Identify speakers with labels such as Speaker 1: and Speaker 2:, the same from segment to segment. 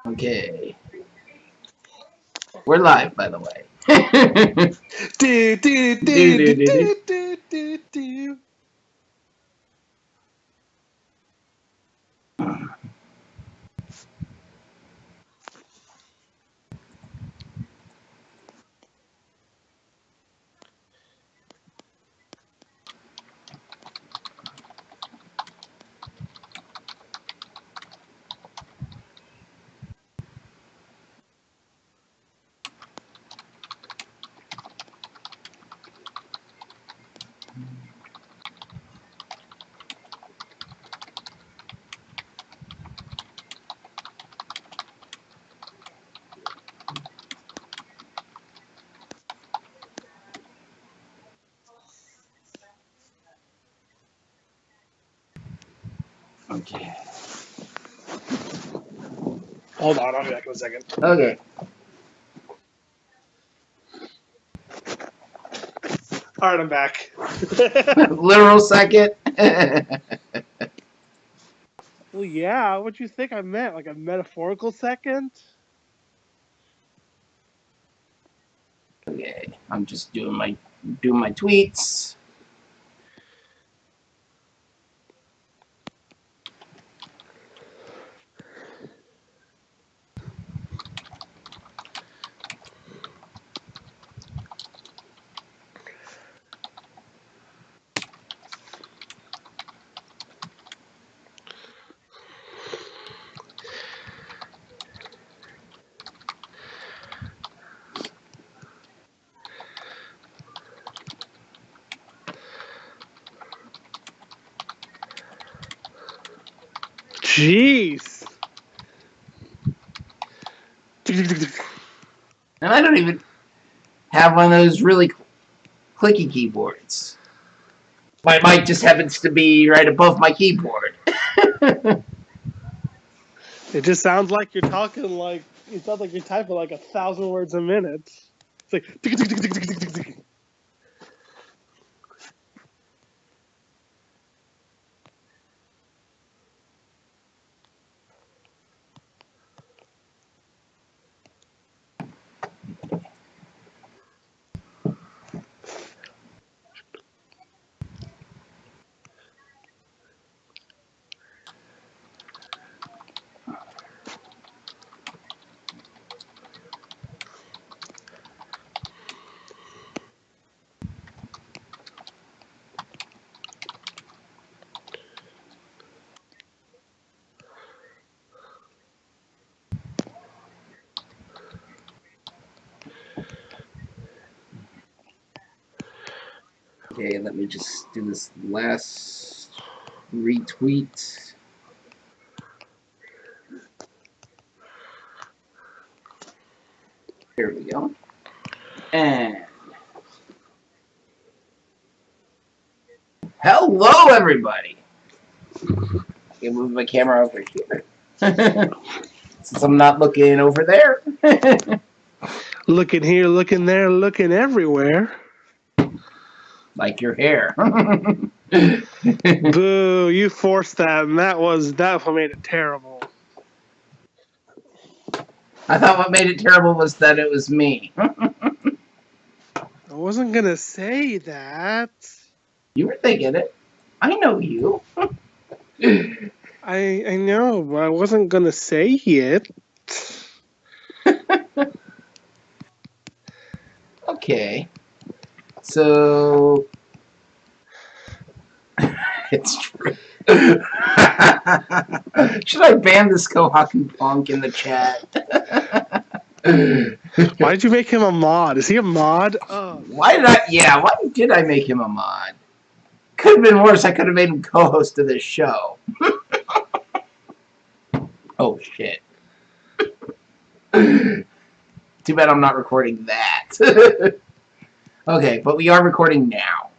Speaker 1: Okay. We're live, by the way. Okay.
Speaker 2: Hold on, I'll be back in a second.
Speaker 1: Okay.
Speaker 2: All right, I'm back.
Speaker 1: Literal second.
Speaker 2: Well, yeah, what'd you think I meant? Like a metaphorical second?
Speaker 1: Okay. I'm just doing my tweets.
Speaker 2: Jeez.
Speaker 1: And I don't even have one of those really clicky keyboards. My mic just happens to be right above my keyboard.
Speaker 2: It just sounds like you're talking like it sounds like you're typing like 1,000 words a minute. It's like
Speaker 1: Okay, let me just do this last retweet. Here we go. And hello, everybody. I can move my camera over here. Since I'm not looking over there.
Speaker 2: looking here, looking there, looking everywhere.
Speaker 1: Like your hair.
Speaker 2: Boo, you forced that, and that what made it terrible.
Speaker 1: I thought what made it terrible was that it was me.
Speaker 2: I wasn't gonna say that.
Speaker 1: You were thinking it. I know you.
Speaker 2: I know, but I wasn't gonna say it.
Speaker 1: Okay. So it's true. Should I ban this Kohaku Punk in the chat?
Speaker 2: Why did you make him a mod? Is he a mod?
Speaker 1: Why did I make him a mod? Could have been worse. I could have made him co-host of this show. Oh shit. Too bad I'm not recording that. Okay, but we are recording now.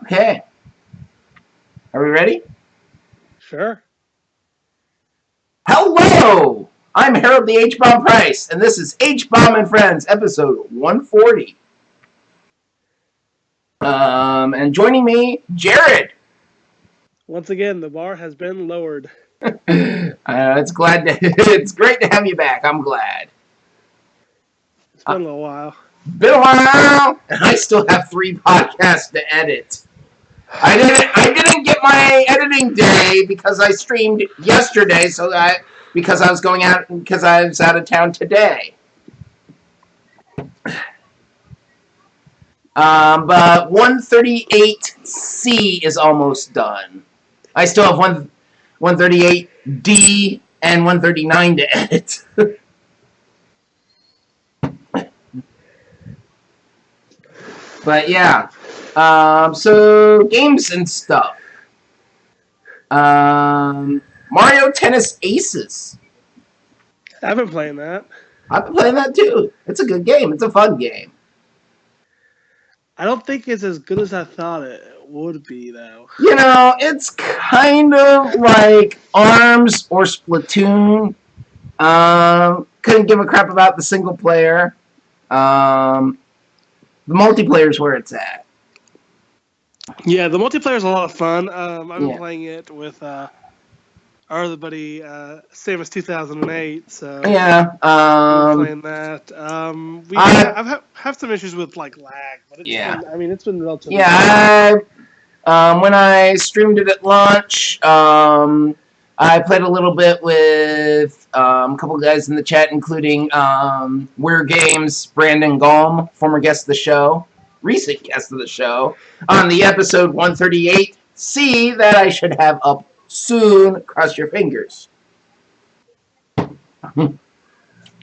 Speaker 1: Okay. Are we ready?
Speaker 2: Sure.
Speaker 1: Hello! I'm Harold the Hbomb Price, and this is Hbomb Friends, episode 140. And joining me, Jared.
Speaker 2: Once again, the bar has been lowered.
Speaker 1: It's great to have you back. I'm glad.
Speaker 2: It's been a little while.
Speaker 1: Been a while, and I still have 3 podcasts to edit. I didn't get my editing day because I streamed yesterday, because I was out of town today. But 138C is almost done. I still have 138D and 139 to edit. But yeah. So games and stuff. Mario Tennis Aces.
Speaker 2: I've been playing that.
Speaker 1: I've been playing that too. It's a good game. It's a fun game.
Speaker 2: I don't think it's as good as I thought it would be, though.
Speaker 1: You know, it's kind of like ARMS or Splatoon. Couldn't give a crap about the single player. The multiplayer's where it's at.
Speaker 2: Yeah, the multiplayer's a lot of fun. I've been playing it with our other buddy, Samus 2008. So
Speaker 1: yeah,
Speaker 2: playing that. I've have some issues with like lag, but it's been, it's been relatively.
Speaker 1: Yeah, when I streamed it at launch, I played a little bit with a couple guys in the chat, including Weird Games, Brandon Gaume, former guest of the show, recent guest of the show, on the episode 138C that I should have up soon. Cross your fingers.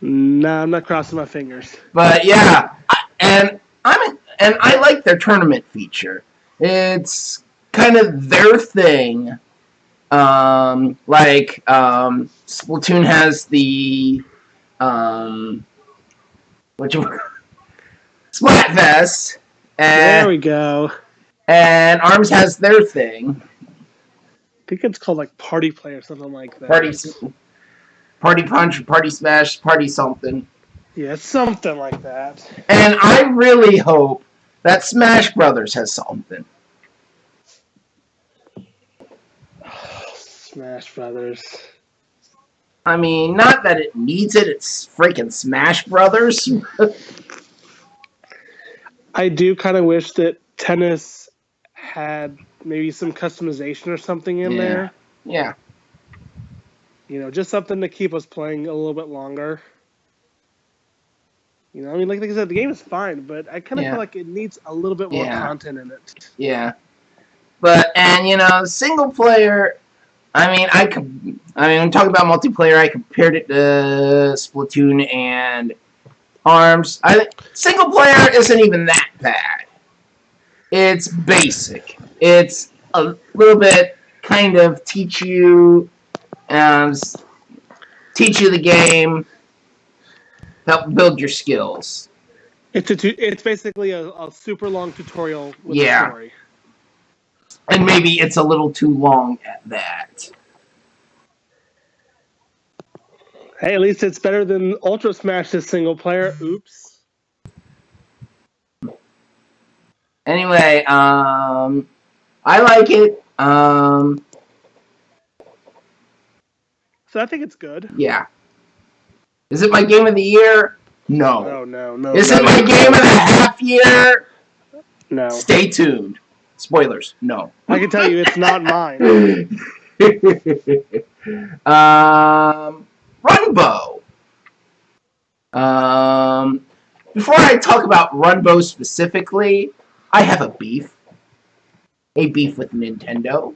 Speaker 2: No, I'm not crossing my fingers.
Speaker 1: But yeah, I like their tournament feature. It's kind of their thing. Splatoon has the Splatfest, and
Speaker 2: there we go.
Speaker 1: And ARMS has their thing.
Speaker 2: I think it's called like Party Play or something like that.
Speaker 1: Party Punch, Party Smash, Party something.
Speaker 2: Yeah, something like that.
Speaker 1: And I really hope that Smash Brothers has something.
Speaker 2: Smash Brothers.
Speaker 1: I mean, not that it needs it, it's freaking Smash Brothers.
Speaker 2: I do kind of wish that tennis had maybe some customization or something in there.
Speaker 1: Yeah.
Speaker 2: You know, just something to keep us playing a little bit longer. You know, I mean, like I said, the game is fine, but I kind of feel like it needs a little bit more content in it.
Speaker 1: Yeah. But, and, you know, single player, when talking about multiplayer, I compared it to Splatoon and ARMS. Single player isn't even that bad. It's basic. It's a little bit kind of teach you the game, help build your skills.
Speaker 2: It's basically a super long tutorial with a story.
Speaker 1: And maybe it's a little too long at that.
Speaker 2: Hey, at least it's better than Ultra Smash's single player. Oops.
Speaker 1: Anyway, I like it.
Speaker 2: So I think it's good.
Speaker 1: Yeah. Is it my game of the year? No.
Speaker 2: No.
Speaker 1: Is it my game of the half year?
Speaker 2: No.
Speaker 1: Stay tuned. Spoilers. No.
Speaker 2: I can tell you it's not mine.
Speaker 1: Runbow. Before I talk about Runbow specifically, I have a beef. A beef with Nintendo.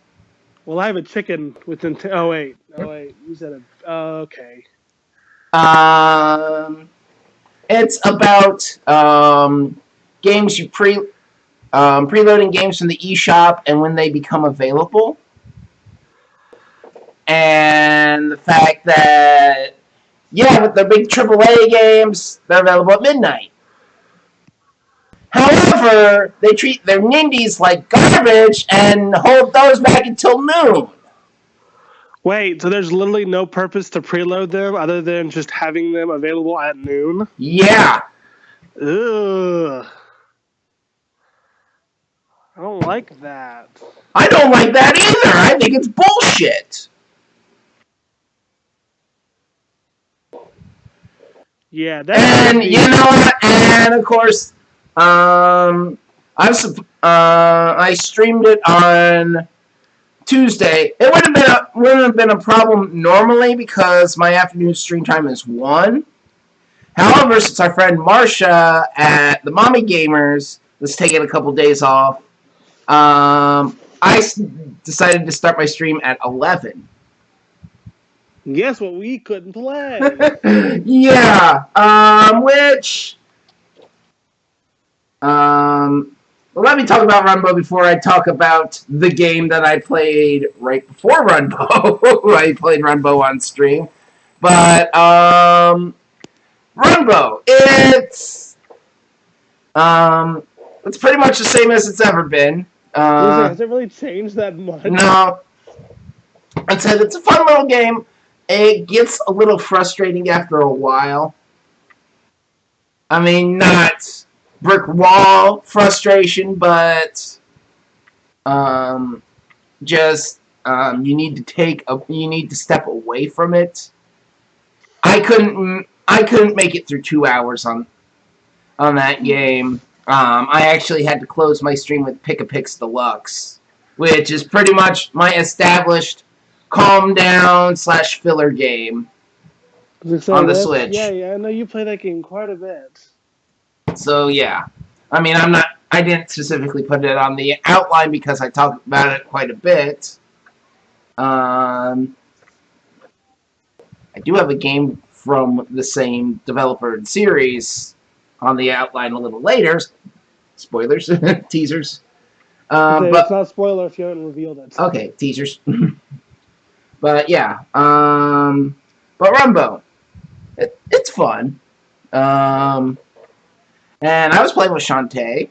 Speaker 2: Well, I have a chicken with Nintendo. Oh wait. You said it. Okay.
Speaker 1: It's about games you preloading games from the eShop and when they become available. And the fact that, with their big AAA games, they're available at midnight. However, they treat their nindies like garbage and hold those back until noon.
Speaker 2: Wait, so there's literally no purpose to preload them other than just having them available at noon?
Speaker 1: Yeah.
Speaker 2: Ugh. I don't like that.
Speaker 1: I don't like that either. I think it's bullshit.
Speaker 2: Yeah, that's
Speaker 1: and you know what? And of course, I streamed it on Tuesday. It wouldn't have been a problem normally because my afternoon stream time is 1. However, since our friend Marsha at the Mommy Gamers was taking a couple days off, I decided to start my stream at 11.
Speaker 2: Guess what? We couldn't play.
Speaker 1: Yeah. Well, let me talk about Runbow before I talk about the game that I played right before Runbow. I played Runbow on stream. But, Runbow, it's pretty much the same as it's ever been.
Speaker 2: Has it really changed that much?
Speaker 1: No. I said it's a fun little game. It gets a little frustrating after a while. I mean, not brick wall frustration, but just you need to step away from it. I couldn't make it through 2 hours on that game. I actually had to close my stream with Pick-a-Pix Deluxe, which is pretty much my established calm down / filler game on the Switch.
Speaker 2: Yeah, I know you play that game quite a bit.
Speaker 1: So yeah, I mean, I didn't specifically put it on the outline because I talked about it quite a bit. I do have a game from the same developer and series on the outline a little later. Spoilers, teasers.
Speaker 2: But
Speaker 1: it's
Speaker 2: not a spoiler if you haven't revealed it.
Speaker 1: Okay, teasers. But yeah, but Runbow, it's fun. And I was playing with Shantae.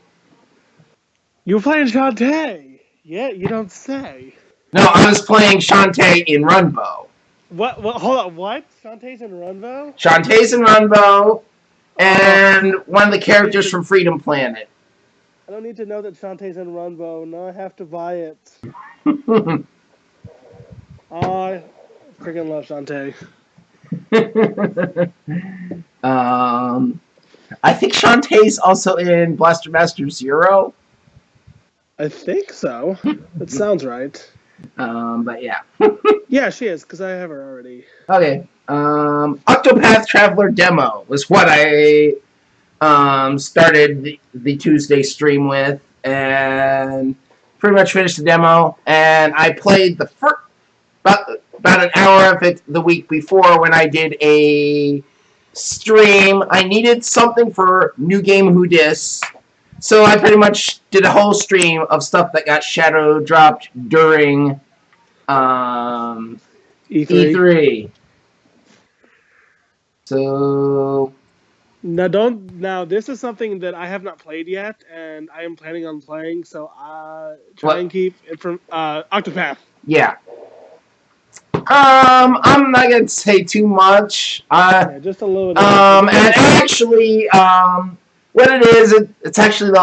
Speaker 2: You were playing Shantae? Yeah, you don't say.
Speaker 1: No, I was playing Shantae in Runbow.
Speaker 2: What? Hold on, what? Shantae's in Runbow?
Speaker 1: Shantae's in Runbow, and one of the characters from Freedom Planet.
Speaker 2: I don't need to know that Shantae's in Runbow. No, I have to buy it. I freaking love Shantae.
Speaker 1: I think Shantae's also in Blaster Master Zero.
Speaker 2: I think so. That sounds right.
Speaker 1: But yeah.
Speaker 2: Yeah, she is, because I have her already.
Speaker 1: Okay. Octopath Traveler demo was what I started the Tuesday stream with, and pretty much finished the demo, and I played the first about an hour of it the week before when I did a stream. I needed something for New Game Who Dis, so I pretty much did a whole stream of stuff that got shadow dropped during E3. So
Speaker 2: now this is something that I have not played yet, and I am planning on playing. So try and keep it from Octopath.
Speaker 1: Yeah. I'm not gonna say too much.
Speaker 2: Yeah, just a little bit.
Speaker 1: And actually, what it is, it's actually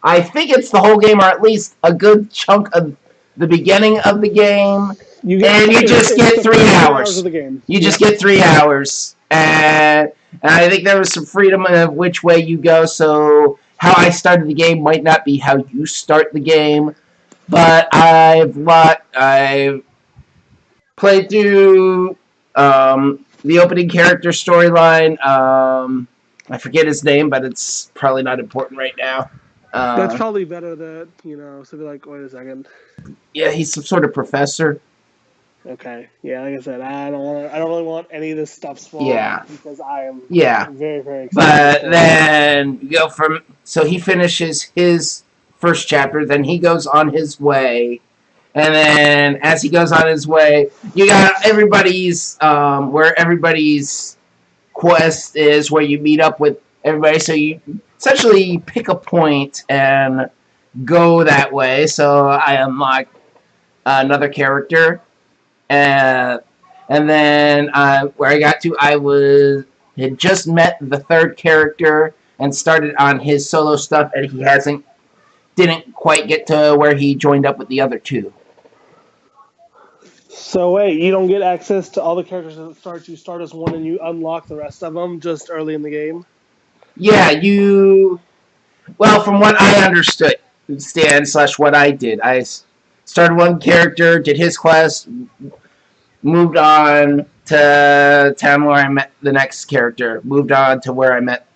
Speaker 1: I think it's the whole game, or at least a good chunk of the beginning of the game. You just get 3 hours. You just get 3 hours, and I think there was some freedom of which way you go. So how I started the game might not be how you start the game, but I've played through the opening character storyline. I forget his name, but it's probably not important right now.
Speaker 2: That's probably better that, so be like, wait a second.
Speaker 1: Yeah, he's some sort of professor.
Speaker 2: Okay. Yeah, like I said, I don't really want any of this stuff spoiled.
Speaker 1: Yeah.
Speaker 2: Because I am very, very excited.
Speaker 1: But then you go so he finishes his first chapter, then he goes on his way. And then, as he goes on his way, you got everybody's, where everybody's quest is, where you meet up with everybody. So you essentially pick a point and go that way. So I unlock another character. And then where I got to, had just met the third character and started on his solo stuff, and he didn't quite get to where he joined up with the other two.
Speaker 2: So wait, you don't get access to all the characters at the start. You start as one and you unlock the rest of them just early in the game?
Speaker 1: Yeah, well, from what I understood, what I did, I started one character, did his quest, moved on to town where I met the next character, moved on to where I met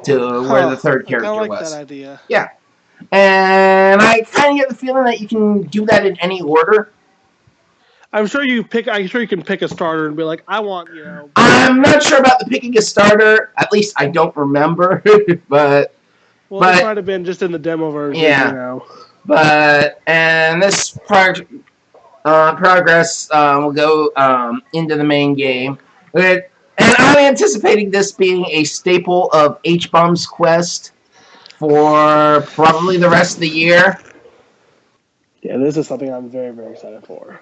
Speaker 1: where the third character
Speaker 2: was. I like
Speaker 1: was.
Speaker 2: that idea.
Speaker 1: Yeah. And I kind of get the feeling that you can do that in any order.
Speaker 2: I'm sure you can pick a starter and be like, I want,
Speaker 1: I'm not sure about the picking a starter. At least I don't remember. But
Speaker 2: it might have been just in the demo version.
Speaker 1: Yeah. And this progress will go into the main game. And I'm anticipating this being a staple of Hbomb's quest for probably the rest of the year.
Speaker 2: Yeah, this is something I'm very, very excited for.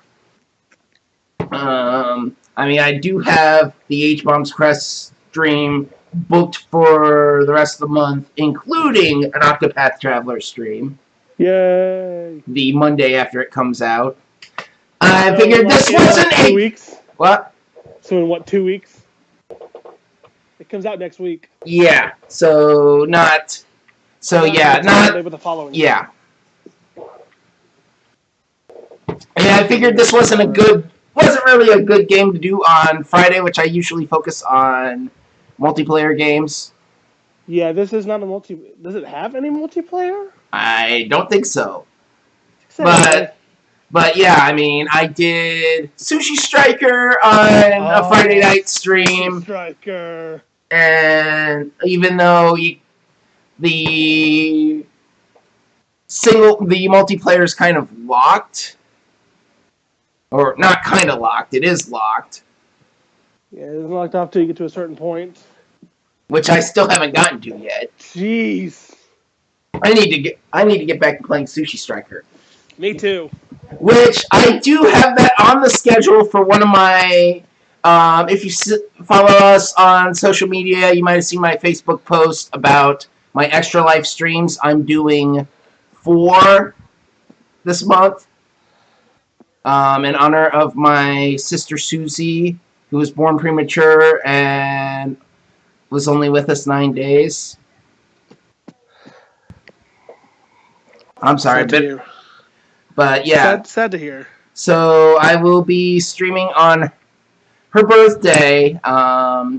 Speaker 1: I do have the Hbomb's quest stream booked for the rest of the month, including an Octopath Traveler stream.
Speaker 2: Yay!
Speaker 1: The Monday after it comes out. I figured this wasn't
Speaker 2: 2 weeks.
Speaker 1: What?
Speaker 2: So in 2 weeks? It comes out next week.
Speaker 1: Yeah. So not. So yeah, not.
Speaker 2: With the following.
Speaker 1: Yeah. I figured this wasn't really a good game to do on Friday, which I usually focus on multiplayer games.
Speaker 2: Yeah, this is not a Does it have any multiplayer?
Speaker 1: I don't think so. But yeah, I did Sushi Striker on a Friday night stream.
Speaker 2: Sushi Striker.
Speaker 1: And even though the multiplayer is kind of locked, or not kind of locked, it is locked.
Speaker 2: Yeah, it's locked off till you get to a certain point.
Speaker 1: Which I still haven't gotten to yet.
Speaker 2: Jeez.
Speaker 1: I need to get back to playing Sushi Striker.
Speaker 2: Me too.
Speaker 1: Which I do have that on the schedule for one of my. If you follow us on social media, you might have seen my Facebook post about my Extra Life streams. I'm doing 4 this month in honor of my sister Susie, who was born premature and was only with us 9 days. I'm sorry, but yeah.
Speaker 2: Sad to hear.
Speaker 1: So I will be streaming on her birthday,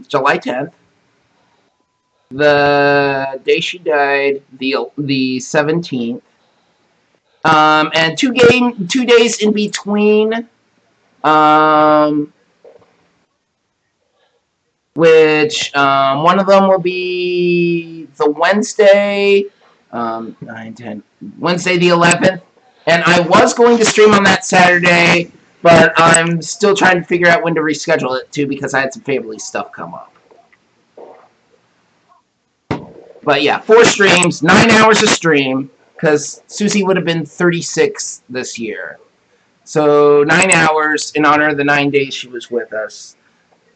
Speaker 1: July 10th. The day she died, the 17th. And 2 days in between. Which one of them will be the Wednesday, 9, 10, Wednesday the 11th, and I was going to stream on that Saturday, but I'm still trying to figure out when to reschedule it too because I had some family stuff come up. But yeah, 4 streams, 9 hours a stream, because Susie would have been 36 this year. So 9 hours in honor of the 9 days she was with us.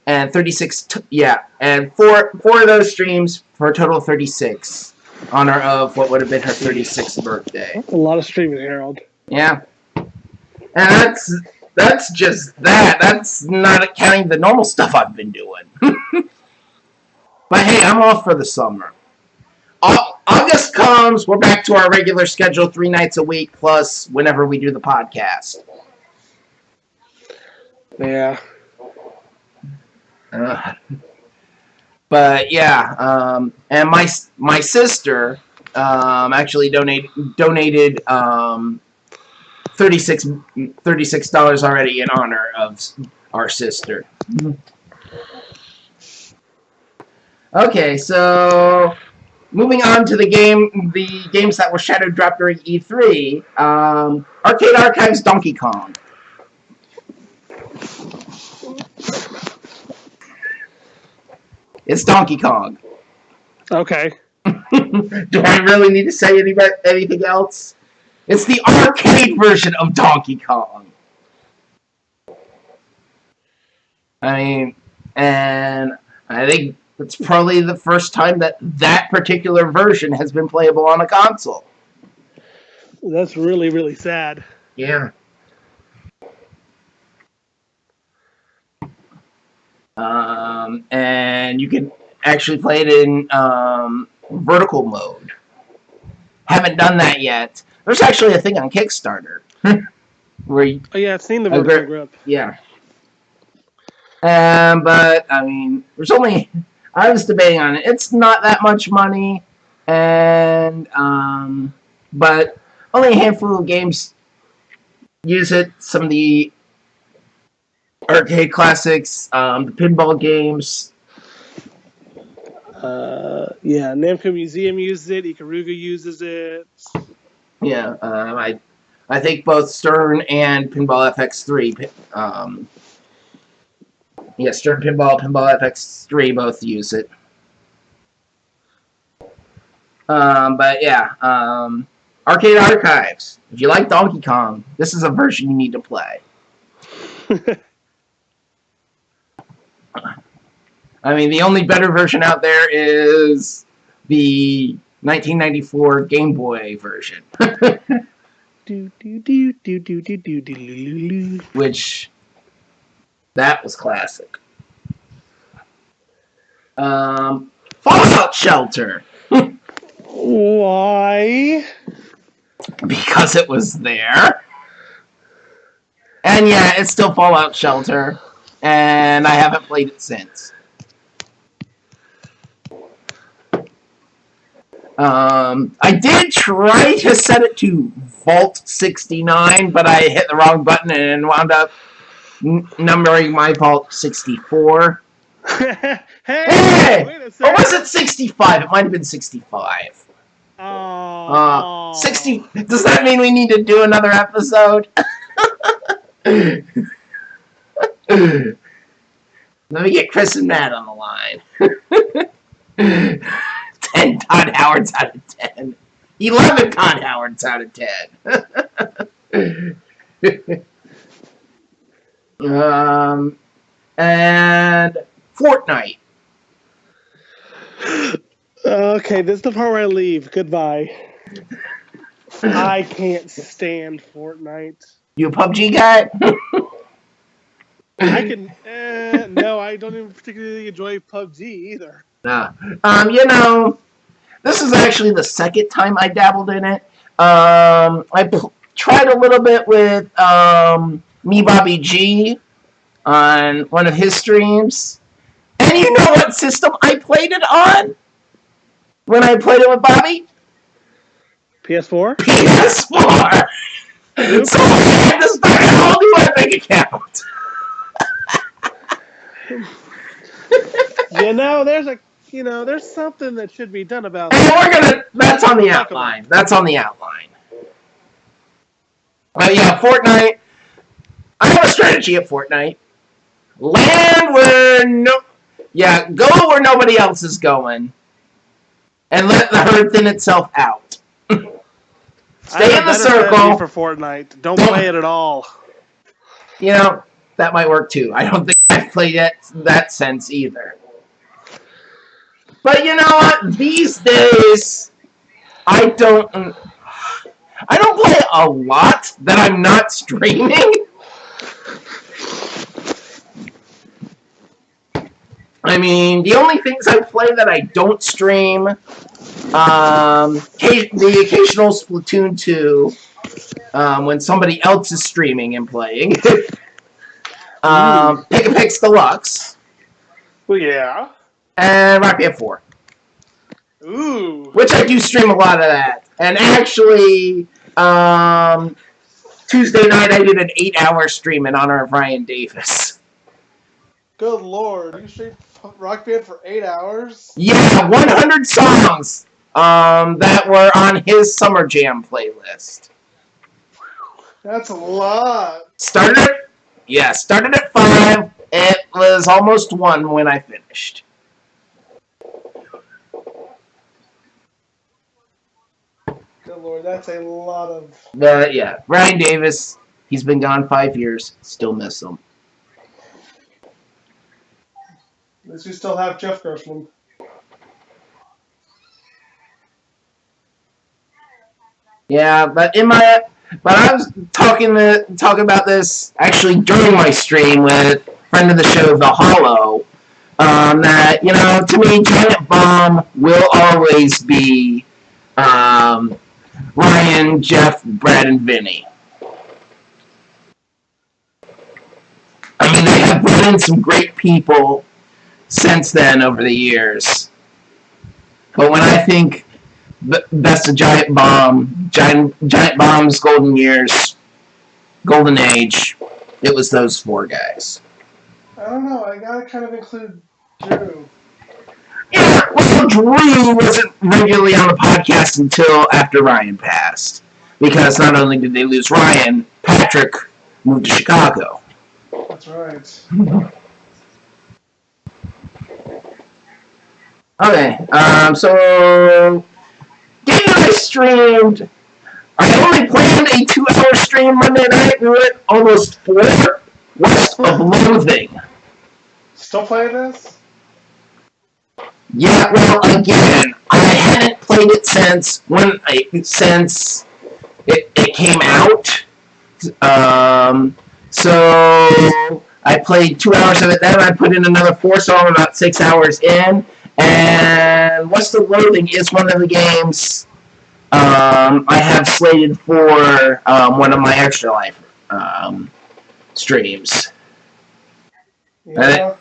Speaker 1: And 36, and four of those streams for a total of 36, honor of what would have been her 36th birthday.
Speaker 2: That's a lot of streaming, Harold.
Speaker 1: Yeah, and that's just that. That's not counting the normal stuff I've been doing. But hey, I'm off for the summer. August comes, we're back to our regular schedule, 3 nights a week, plus whenever we do the podcast.
Speaker 2: Yeah.
Speaker 1: But yeah, and my sister actually donated $36 already in honor of our sister. Okay, so moving on to the games that were shadow dropped during E3. Arcade Archives Donkey Kong. It's Donkey Kong.
Speaker 2: Okay.
Speaker 1: Do I really need to say anything else? It's the arcade version of Donkey Kong. I mean, and I think it's probably the first time that that particular version has been playable on a console.
Speaker 2: That's really, really sad.
Speaker 1: Yeah. And you can actually play it in vertical mode. Haven't done that yet. There's actually a thing on Kickstarter where you,
Speaker 2: Oh yeah, I've seen the vertical grip.
Speaker 1: Yeah. But I mean, there's only I was debating on it. It's not that much money, and but only a handful of games use it. Some of the arcade classics, the pinball games.
Speaker 2: Yeah, Namco Museum uses it. Ikaruga uses it.
Speaker 1: Yeah, I think both Stern and Pinball FX3. Yeah, Stern Pinball, Pinball FX3 both use it. But yeah, Arcade Archives. If you like Donkey Kong, this is a version you need to play. I mean, the only better version out there is the 1994 Game Boy version. Which, that was classic. Fallout Shelter.
Speaker 2: Why?
Speaker 1: Because it was there. And yeah, it's still Fallout Shelter. And I haven't played it since. I did try to set it to Vault 69, but I hit the wrong button and wound up numbering my Vault 64. Hey! Or was it 65? It might have been 65. 60. Does that mean we need to do another episode? Let me get Chris and Matt on the line. 10 Todd Howards out of 10. 11 Todd Howards out of 10. And Fortnite.
Speaker 2: Okay, this is the part where I leave. Goodbye. I can't stand Fortnite.
Speaker 1: You a PUBG guy?
Speaker 2: I can. No, I don't even particularly enjoy PUBG either.
Speaker 1: Nah. You know, this is actually the second time I dabbled in it. I tried a little bit with Me Bobby G on one of his streams. And you know what system I played it on? When I played it with Bobby?
Speaker 2: PS4?
Speaker 1: PS4! So I had to start a whole new Epic account.
Speaker 2: There's something that should be done about
Speaker 1: that. That's on the outline. That's on the outline. But yeah, Fortnite. I have a strategy at Fortnite. Land where go where nobody else is going. And let the herd thin itself out. Stay in the circle.
Speaker 2: For Fortnite. Don't play it at all.
Speaker 1: You know, that might work too. I don't think I've played it that sense either. But you know what? These days, I don't play a lot that I'm not streaming. I mean, the only things I play that I don't stream, the occasional Splatoon 2, when somebody else is streaming and playing. Pick-a-Pix Deluxe.
Speaker 2: Well, yeah.
Speaker 1: And Rock Band 4.
Speaker 2: Ooh.
Speaker 1: Which I do stream a lot of that. And actually, Tuesday night I did an 8-hour stream in honor of Ryan Davis.
Speaker 2: Good lord, you streamed Rock Band for 8 hours?
Speaker 1: Yeah, 100 songs that were on his Summer Jam playlist.
Speaker 2: That's a lot.
Speaker 1: Started at 5. It was almost 1 when I finished.
Speaker 2: Good lord, that's a lot of...
Speaker 1: But yeah, Ryan Davis, he's been gone 5 years. Still miss him.
Speaker 2: At least we still have Jeff Gershman.
Speaker 1: Yeah, but I was talking about this actually during my stream with friend of the show, The Hollow. That to me, Giant Bomb will always be Ryan, Jeff, Brad, and Vinny. I mean, they have brought in some great people since then over the years. But when I think best of Giant Bomb's golden years, golden age, it was those four guys.
Speaker 2: I don't know. I gotta kind of include Drew.
Speaker 1: Yeah, well, Drew wasn't regularly on the podcast until after Ryan passed. Because not only did they lose Ryan, Patrick moved to Chicago.
Speaker 2: That's right.
Speaker 1: Okay, so game I streamed, I only planned a 2-hour stream Monday night. We went almost 4. West of Loathing.
Speaker 2: Still playing this?
Speaker 1: Yeah, well, again, I hadn't played it since it came out. So I played 2 hours of it. Then I put in another 4, so I'm about 6 hours in. And West of Loathing is one of the games I have slated for one of my Extra Life streams.
Speaker 2: Yeah.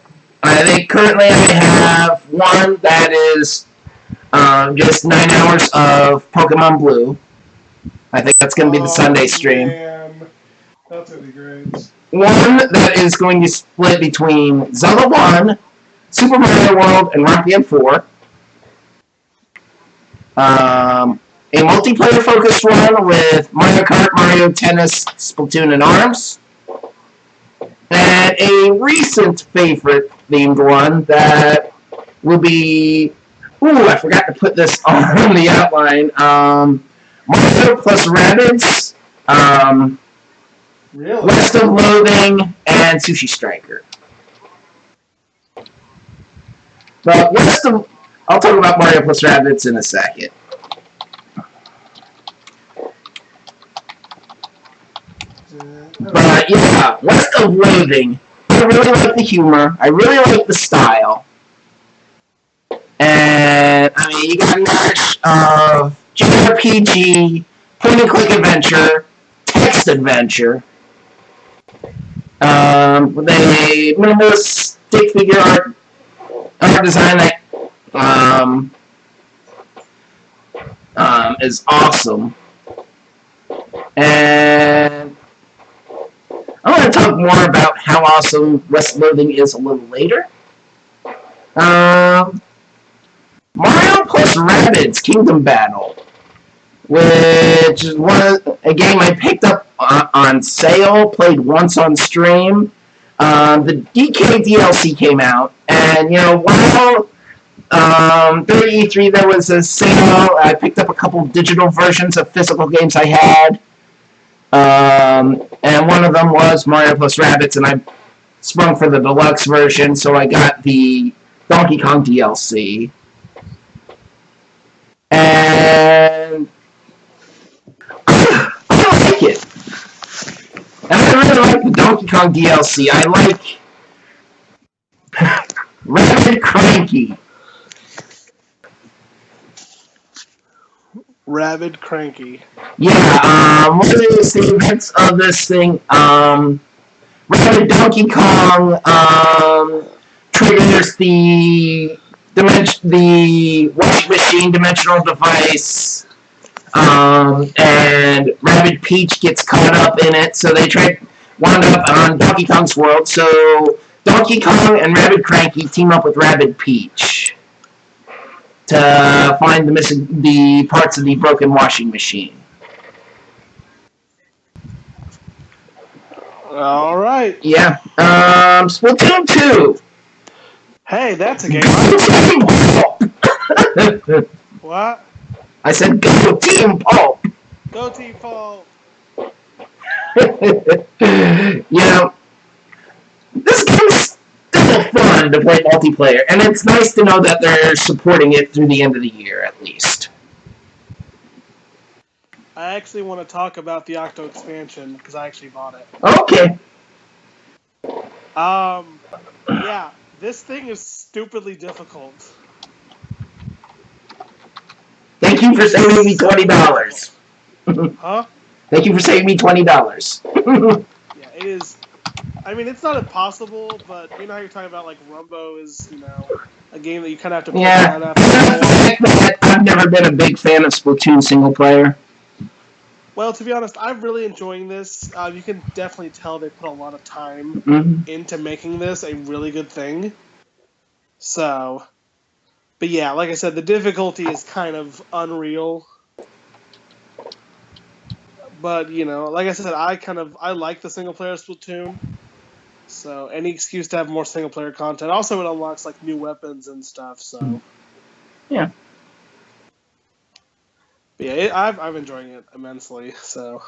Speaker 1: I think currently I have one that is just 9 hours of Pokemon Blue. I think that's going to be the Sunday stream.
Speaker 2: Man. That's going to be great.
Speaker 1: One that is going to split between Zelda 1, Super Mario World, and Rock Band 4. A multiplayer-focused one with Mario Kart, Mario Tennis, Splatoon, and ARMS. And a recent favorite-themed one that will be... Ooh, I forgot to put this on the outline. Mario plus Rabbids,
Speaker 2: really?
Speaker 1: West of Loathing, and Sushi Striker. But I'll talk about Mario plus Rabbids in a second. But yeah, West of Loathing. I really like the humor. I really like the style. And I mean, you got a match of JRPG, point-and-click adventure, text adventure, with a minimalist stick figure art design that is awesome. And I'm going to talk more about how awesome West Loathing is a little later. Mario plus Rabbids Kingdom Battle, which is a game I picked up on sale, played once on stream. The DK DLC came out, and while during E3 there was a sale, I picked up a couple digital versions of physical games I had. And one of them was Mario plus Rabbids, and I sprung for the deluxe version, so I got the Donkey Kong DLC. And I like it. And I really like the Donkey Kong DLC. I like Rabid Cranky.
Speaker 2: Rabid Cranky.
Speaker 1: Yeah, one of the segments of this thing, Rabid Donkey Kong triggers the washing machine dimensional device, and Rabid Peach gets caught up in it, so they wound up on Donkey Kong's world, so Donkey Kong and Rabid Cranky team up with Rabid Peach to find the parts of the broken washing machine.
Speaker 2: All right.
Speaker 1: Yeah. Splatoon 2.
Speaker 2: Hey, that's a game. What?
Speaker 1: I said go Team Pulp.
Speaker 2: Go Team Pulp.
Speaker 1: This game's still fun. to play multiplayer, and it's nice to know that they're supporting it through the end of the year at least.
Speaker 2: I actually want to talk about the Octo expansion because I actually bought it.
Speaker 1: Okay.
Speaker 2: Yeah, this thing is stupidly difficult.
Speaker 1: Thank you for saving me $20.
Speaker 2: Huh?
Speaker 1: Thank you for saving me $20.
Speaker 2: Yeah, it is. I mean, it's not impossible, but you know how you're talking about like Rumbo is, a game that you kind of have to play down after.
Speaker 1: I've never been a big fan of Splatoon single player.
Speaker 2: Well, to be honest, I'm really enjoying this. You can definitely tell they put a lot of time into making this a really good thing. So, but yeah, like I said, the difficulty is kind of unreal. But, like I said, I like the single player Splatoon. So, any excuse to have more single player content. Also, it unlocks like new weapons and stuff, so.
Speaker 1: Yeah.
Speaker 2: But yeah, I'm enjoying it immensely, so.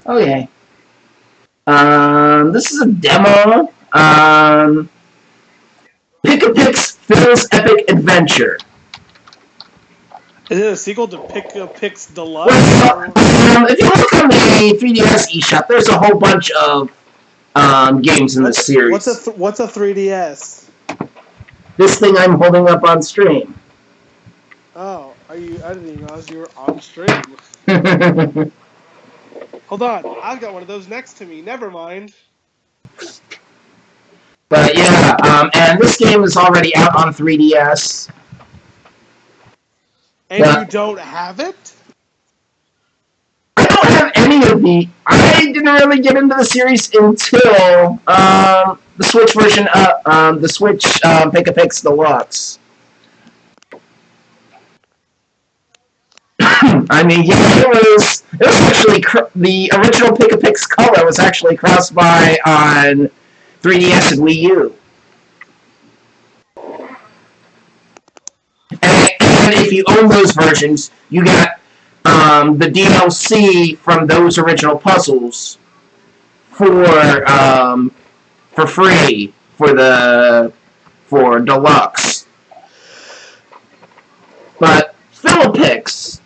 Speaker 1: Okay. This is a demo. Pick-a-Pix Phil's Epic Adventure.
Speaker 2: Is it a sequel to Pick-a-Pix Deluxe?
Speaker 1: Well, if you look on the 3DS eShop, there's a whole bunch of games in this series.
Speaker 2: What's a 3DS?
Speaker 1: This thing I'm holding up on stream.
Speaker 2: Oh, I didn't even realize you were on stream. Hold on, I've got one of those next to me. Never mind.
Speaker 1: But yeah, and this game is already out on 3DS.
Speaker 2: And you don't have it?
Speaker 1: I don't have any of the. I didn't really get into the series until the Switch version, the Switch Pick-a-Pix Deluxe. I mean, yeah, it was actually the original Pick-a-Pix color was actually cross-buy on 3DS and Wii U. And if you own those versions, you got the DLC from those original puzzles for free for Deluxe. But Philipix,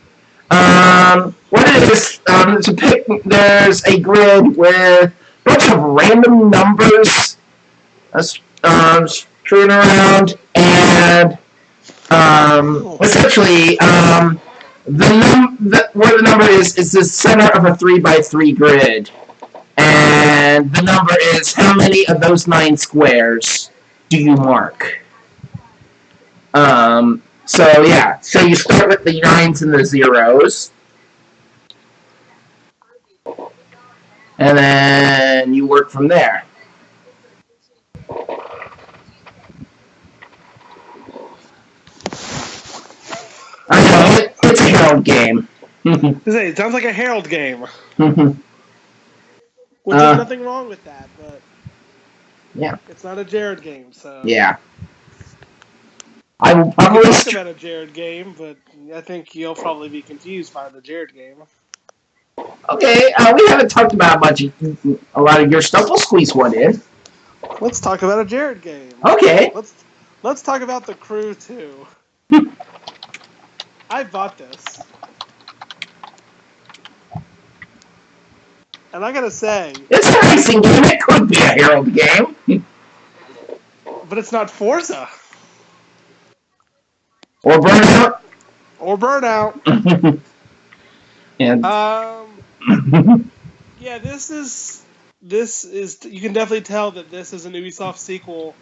Speaker 1: what it is, there's a grid with a bunch of random numbers strewn around, and essentially, where the number is the center of a 3x3 grid, and the number is how many of those 9 squares do you mark. So yeah, so you start with the 9s and the 0s, and then you work from there. I know, it's a Herald game.
Speaker 2: It sounds like a Herald game. Which there's nothing wrong with that, but
Speaker 1: yeah,
Speaker 2: it's not a Jared game, so
Speaker 1: yeah. I will probably
Speaker 2: talk about a Jared game, but I think you'll probably be confused by the Jared game.
Speaker 1: Okay, we haven't talked about a lot of your stuff. We'll squeeze one in.
Speaker 2: Let's talk about a Jared game.
Speaker 1: Okay.
Speaker 2: Let's talk about The Crew 2. I bought this. And I gotta say,
Speaker 1: it's a racing game. It could be a Herald game.
Speaker 2: But it's not Forza.
Speaker 1: Or Burnout. And
Speaker 2: yeah, this is you can definitely tell that this is an Ubisoft sequel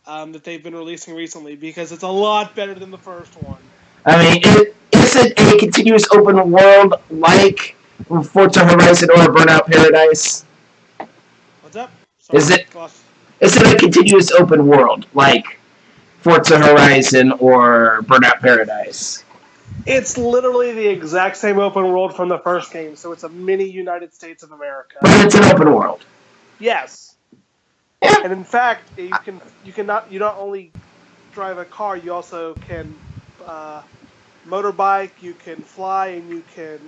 Speaker 2: that they've been releasing recently, because it's a lot better than the first one.
Speaker 1: I mean, is it a continuous open world like Forza Horizon or Burnout Paradise?
Speaker 2: What's up? Sorry,
Speaker 1: is it a continuous open world like Forza Horizon or Burnout Paradise?
Speaker 2: It's literally the exact same open world from the first game, so it's a mini United States of America.
Speaker 1: But it's an open world.
Speaker 2: Yes.
Speaker 1: Yeah.
Speaker 2: And in fact, you not only drive a car, you also can motorbike, you can fly, and you can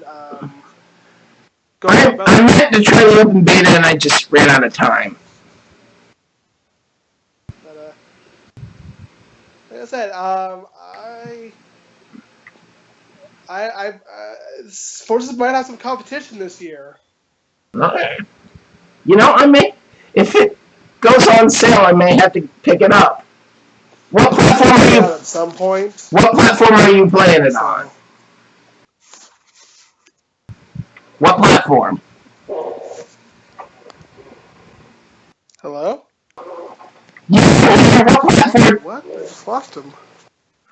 Speaker 2: go.
Speaker 1: I meant to try the open beta, and I just ran out of time.
Speaker 2: I said, Forces might have some competition this year.
Speaker 1: Okay. You know, if it goes on sale, I may have to pick it up. What platform are you?
Speaker 2: At some point.
Speaker 1: What platform are you playing it on? What platform?
Speaker 2: Hello?
Speaker 1: Yeah, what platform?
Speaker 2: What? I just lost him.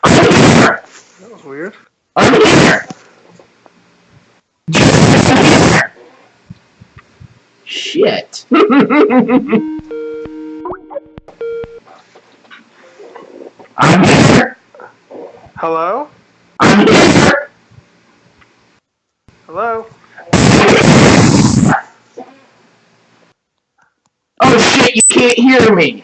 Speaker 1: I'm here.
Speaker 2: That was weird.
Speaker 1: I'm here. Shit. I'm here.
Speaker 2: Hello?
Speaker 1: I'm here.
Speaker 2: Hello?
Speaker 1: Oh shit, you can't hear me.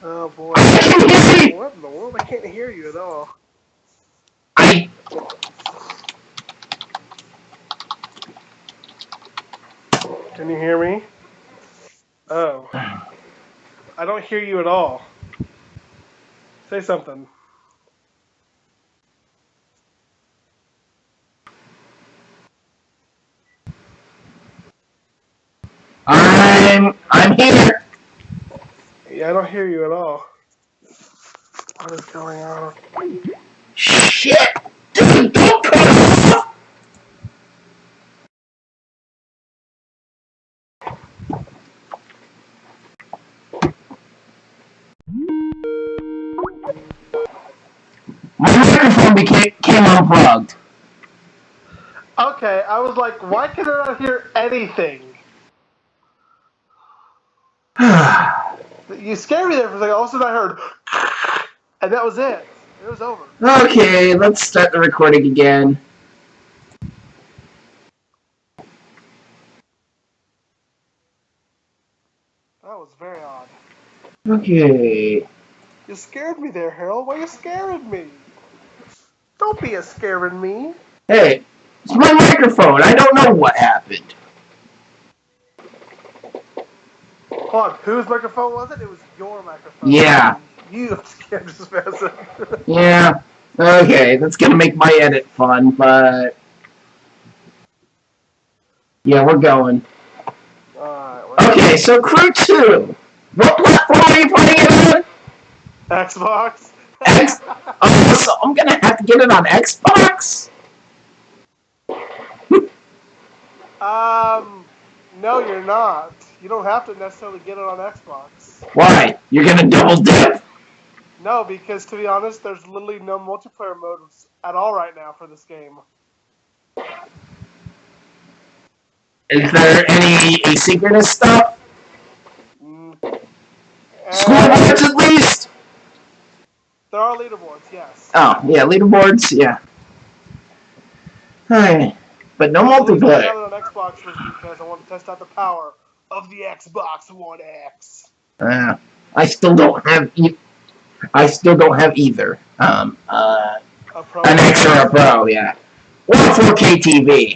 Speaker 2: Oh boy.
Speaker 1: I can hear you.
Speaker 2: What in the world? I can't hear you at all. Can you hear me? Oh. I don't hear you at all. Say something.
Speaker 1: I'm here.
Speaker 2: Yeah, I don't hear you at all. What is going on?
Speaker 1: Shit. Dude, don't cut it off. My microphone came unplugged.
Speaker 2: Okay, I was like, why can I not hear anything? You scared me there for a second. All of a sudden I heard, and that was it. It was over.
Speaker 1: Okay, let's start the recording again.
Speaker 2: That was very odd.
Speaker 1: Okay.
Speaker 2: You scared me there, Harold. Why are you scaring me? Don't be a scaring me.
Speaker 1: Hey, it's my microphone. I don't know what happened.
Speaker 2: Hold on, whose microphone was it? It was your microphone.
Speaker 1: Yeah.
Speaker 2: You scared this person.
Speaker 1: Yeah. Okay, that's gonna make my edit fun, but yeah, we're going.
Speaker 2: Alright.
Speaker 1: Okay, so Crew 2. What platform are you playing it on?
Speaker 2: Xbox?
Speaker 1: Oh, so I'm gonna have to get it on Xbox?
Speaker 2: No, you're not. You don't have to necessarily get it on Xbox.
Speaker 1: Why? You're gonna double dip?
Speaker 2: No, because to be honest, there's literally no multiplayer modes at all right now for this game.
Speaker 1: Is there any asynchronous stuff? Scoreboards at least?
Speaker 2: There are leaderboards, yes.
Speaker 1: Oh, yeah, leaderboards, yeah. Alright. But no multiplayer.
Speaker 2: The reason I got it on Xbox was because I wanted to test out the power of the Xbox One X.
Speaker 1: I still don't have either. An X or a Pro, yeah. Or a 4K TV.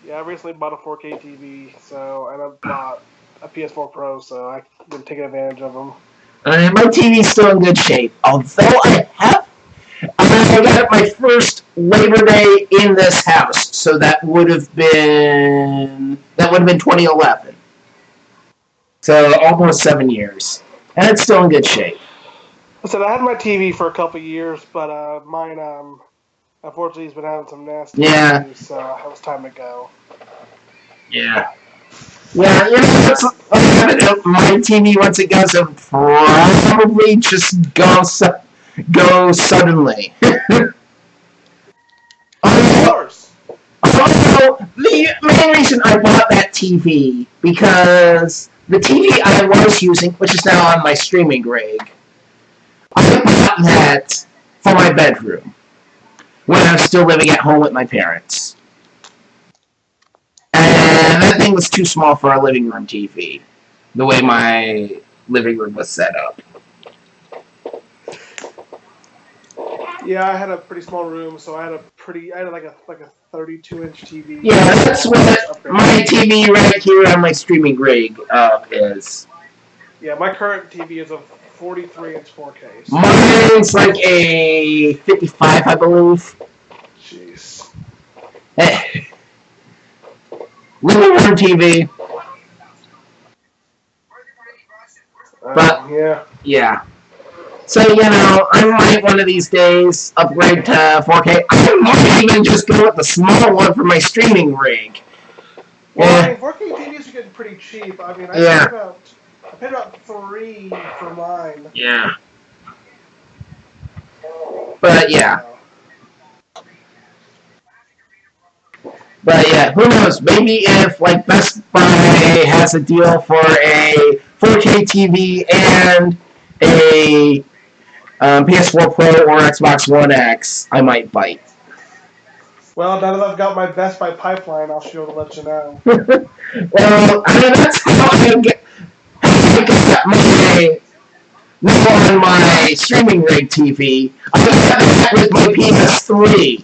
Speaker 2: Yeah, I recently bought a 4K TV, and I bought a PS4 Pro, so I've been taking advantage of them.
Speaker 1: My TV's still in good shape, although I got my first Labor Day in this house, so that would have been 2011. So almost 7 years, and it's still in good shape.
Speaker 2: I had my TV for a couple years, but mine unfortunately has been having some nasty issues, so it was time to go.
Speaker 1: Yeah. Yeah, you know, my TV, once it goes, it'll probably just go suddenly.
Speaker 2: Of course.
Speaker 1: Also, the main reason I bought that TV, because the TV I was using, which is now on my streaming rig, I bought that for my bedroom when I was still living at home with my parents. And that thing was too small for a living room TV, the way my living room was set up.
Speaker 2: Yeah, I had a pretty small room, so I had like a 32-inch TV.
Speaker 1: Yeah, that's what my TV right here on my streaming rig is.
Speaker 2: Yeah, my current TV is a 43-inch 4K. So.
Speaker 1: Mine's like a 55, I believe.
Speaker 2: Jeez.
Speaker 1: Hey. Living room TV. But, yeah. So, I might one of these days upgrade to 4K. I might even just go with the small one for my streaming rig.
Speaker 2: Well, I mean, 4K TVs are getting pretty cheap. I mean, I paid about $3 for mine.
Speaker 1: Yeah. But, yeah. But yeah, who knows? Maybe if like Best Buy has a deal for a 4K TV and a PS4 Pro or Xbox One X, I might bite.
Speaker 2: Well, now that I've got my Best Buy pipeline, I'll be able to let you know.
Speaker 1: Well, I mean that's how I get my streaming rig TV. I got that with my PS3.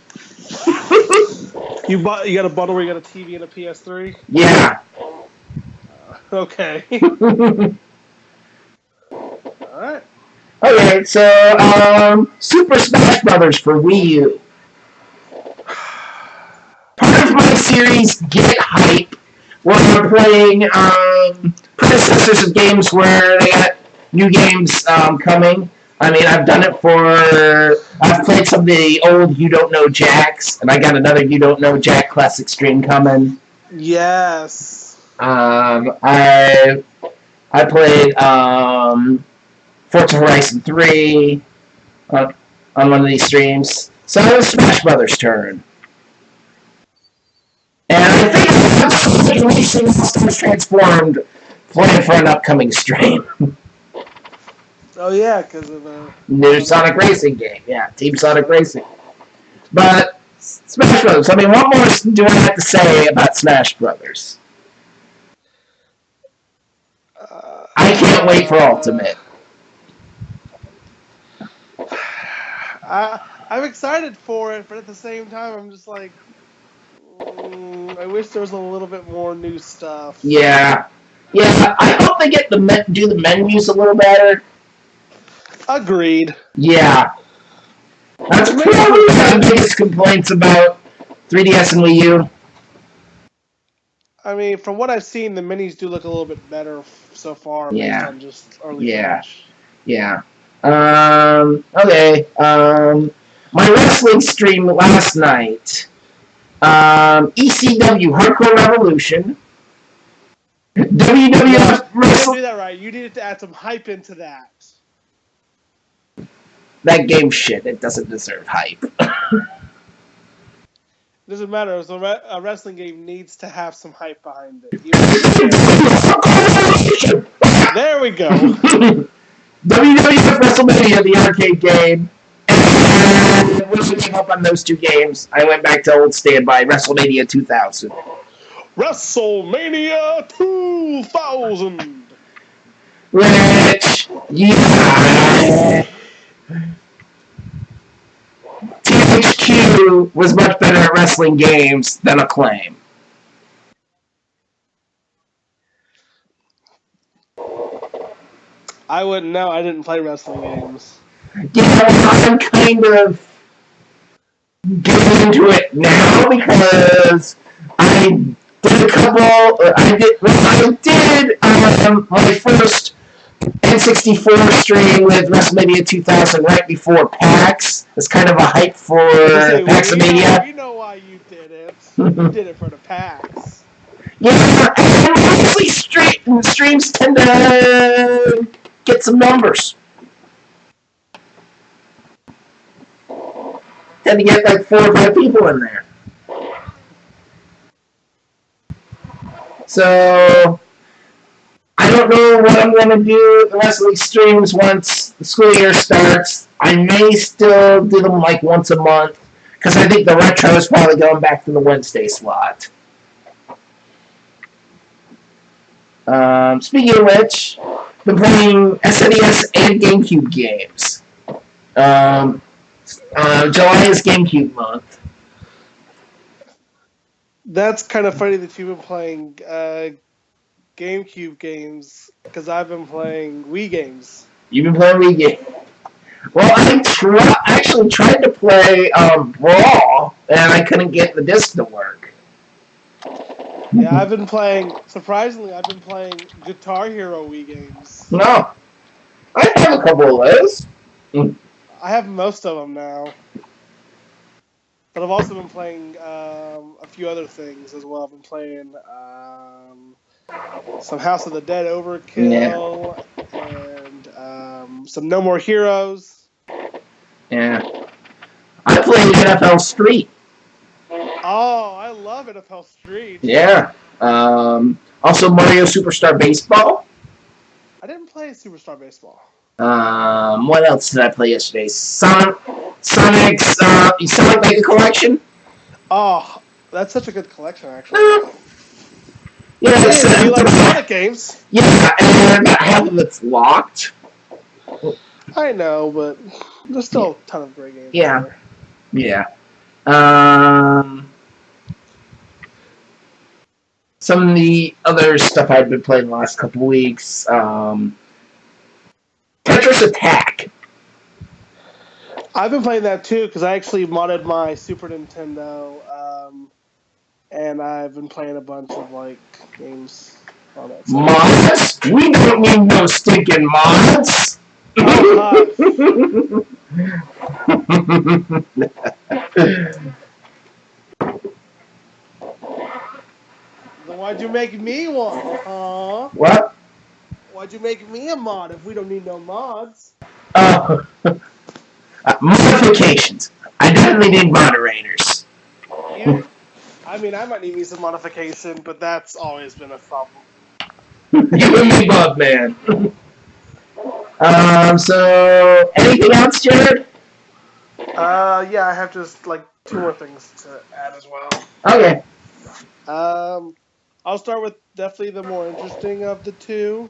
Speaker 2: You got a bundle where you got a TV and a PS3?
Speaker 1: Yeah.
Speaker 2: Okay. Alright.
Speaker 1: Okay, so Super Smash Brothers for Wii U. Part of my series Get Hype, where we're playing predecessors of games where they got new games coming. I mean, I've played some of the old You Don't Know Jacks, and I got another You Don't Know Jack Classic Stream coming.
Speaker 2: Yes.
Speaker 1: I played Forza Horizon 3 on one of these streams. So it was Smash Brothers' turn. And I think Racing Systems Transformed planned for an upcoming stream.
Speaker 2: Oh yeah, because of
Speaker 1: new Sonic Racing game. Yeah, Team Sonic Racing. But Smash Brothers. I mean, what more do I have to say about Smash Brothers? I can't wait for Ultimate.
Speaker 2: I'm excited for it, but at the same time, I'm just like, I wish there was a little bit more new stuff.
Speaker 1: Yeah. I hope they get do the menus a little better.
Speaker 2: Agreed.
Speaker 1: Yeah. That's probably the biggest complaints about 3DS and Wii U.
Speaker 2: I mean, from what I've seen, the minis do look a little bit better so far based on just early footage.
Speaker 1: Yeah. Okay. My wrestling stream last night. ECW Hardcore Revolution. WWF
Speaker 2: Wrestling. You didn't do that right. You needed to add some hype into that.
Speaker 1: That game shit. It doesn't deserve hype.
Speaker 2: Doesn't matter. A wrestling game needs to have some hype behind it. There we go.
Speaker 1: WWF WrestleMania, the arcade game. And when we gave up on those two games, I went back to old standby, WrestleMania 2000.
Speaker 2: WrestleMania 2000!
Speaker 1: Which, yeah. THQ was much better at wrestling games than Acclaim.
Speaker 2: I wouldn't know. I didn't play wrestling games.
Speaker 1: Yeah, I'm kind of getting into it now because I did a couple. I did my first N64 stream with WrestleMania 2000 right before PAX. It's kind of a hype for PAXmania.
Speaker 2: We know why you did it. You did it for the PAX.
Speaker 1: Yeah, and honestly, streams tend to get some numbers. Tend to get like 4 or 5 people in there. So I don't know what I'm going to do the rest of these streams once the school year starts. I may still do them like once a month because I think the retro is probably going back to the Wednesday slot. Speaking of which, I've been playing SNES and GameCube games. July is GameCube month.
Speaker 2: That's kind of funny that you've been playing GameCube games because I've been playing Wii games.
Speaker 1: You've been playing Wii games. Well, I actually tried to play Brawl, and I couldn't get the disc to work.
Speaker 2: Yeah, I've been playing. Surprisingly, I've been playing Guitar Hero Wii games.
Speaker 1: No, I have a couple of those.
Speaker 2: I have most of them now. But I've also been playing a few other things as well. I've been playing some House of the Dead Overkill and some No More Heroes.
Speaker 1: Yeah. I played NFL Street.
Speaker 2: Oh, I love NFL Street.
Speaker 1: Yeah. Also Mario Superstar Baseball.
Speaker 2: I didn't play Superstar Baseball.
Speaker 1: What else did I play yesterday? Sonic's Sonic Mega Collection.
Speaker 2: Oh, that's such a good collection, actually.
Speaker 1: Yeah,
Speaker 2: you like Sonic games?
Speaker 1: Yeah, and half of it's locked.
Speaker 2: I know, but there's still a ton of great games.
Speaker 1: Yeah,
Speaker 2: there.
Speaker 1: yeah. Some of the other stuff I've been playing the last couple of weeks. Tetris Attack.
Speaker 2: I've been playing that too because I actually modded my Super Nintendo, and I've been playing a bunch of like games on it. So.
Speaker 1: Mods? We don't need no stinking mods.
Speaker 2: Oh, then why'd you make me one? Huh?
Speaker 1: What?
Speaker 2: Why'd you make me a mod if we don't need no mods?
Speaker 1: Modifications. I definitely need moderators.
Speaker 2: Yeah. I mean, I might need me some modification, but that's always been a problem.
Speaker 1: You and me, Bug Man. So, anything else, Jared?
Speaker 2: Yeah, I have just like 2 more things to add as well.
Speaker 1: Okay.
Speaker 2: I'll start with definitely the more interesting of the 2.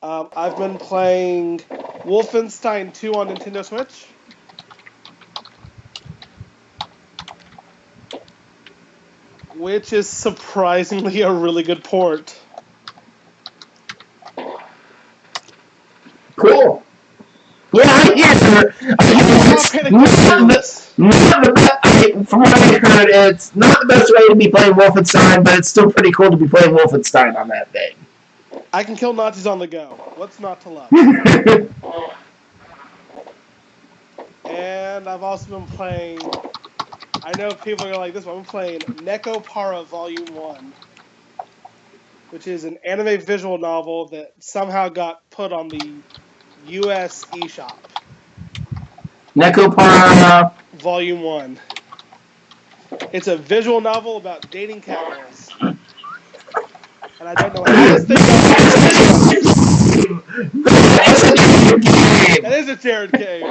Speaker 2: I've been playing Wolfenstein 2 on Nintendo Switch. Which is surprisingly a really good port.
Speaker 1: Cool. Yeah, I hear. From what I heard, it's not the best way to be playing Wolfenstein, but it's still pretty cool to be playing Wolfenstein on that thing.
Speaker 2: I can kill Nazis on the go. What's not to love? And I've also been playing... I know people are going to like this one. I'm playing Neko Para Volume 1. Which is an anime visual novel that somehow got put on the US eShop.
Speaker 1: Neko Para...
Speaker 2: Volume 1. It's a visual novel about dating catgirls. And I don't know how this thing goes. That is a Jared game.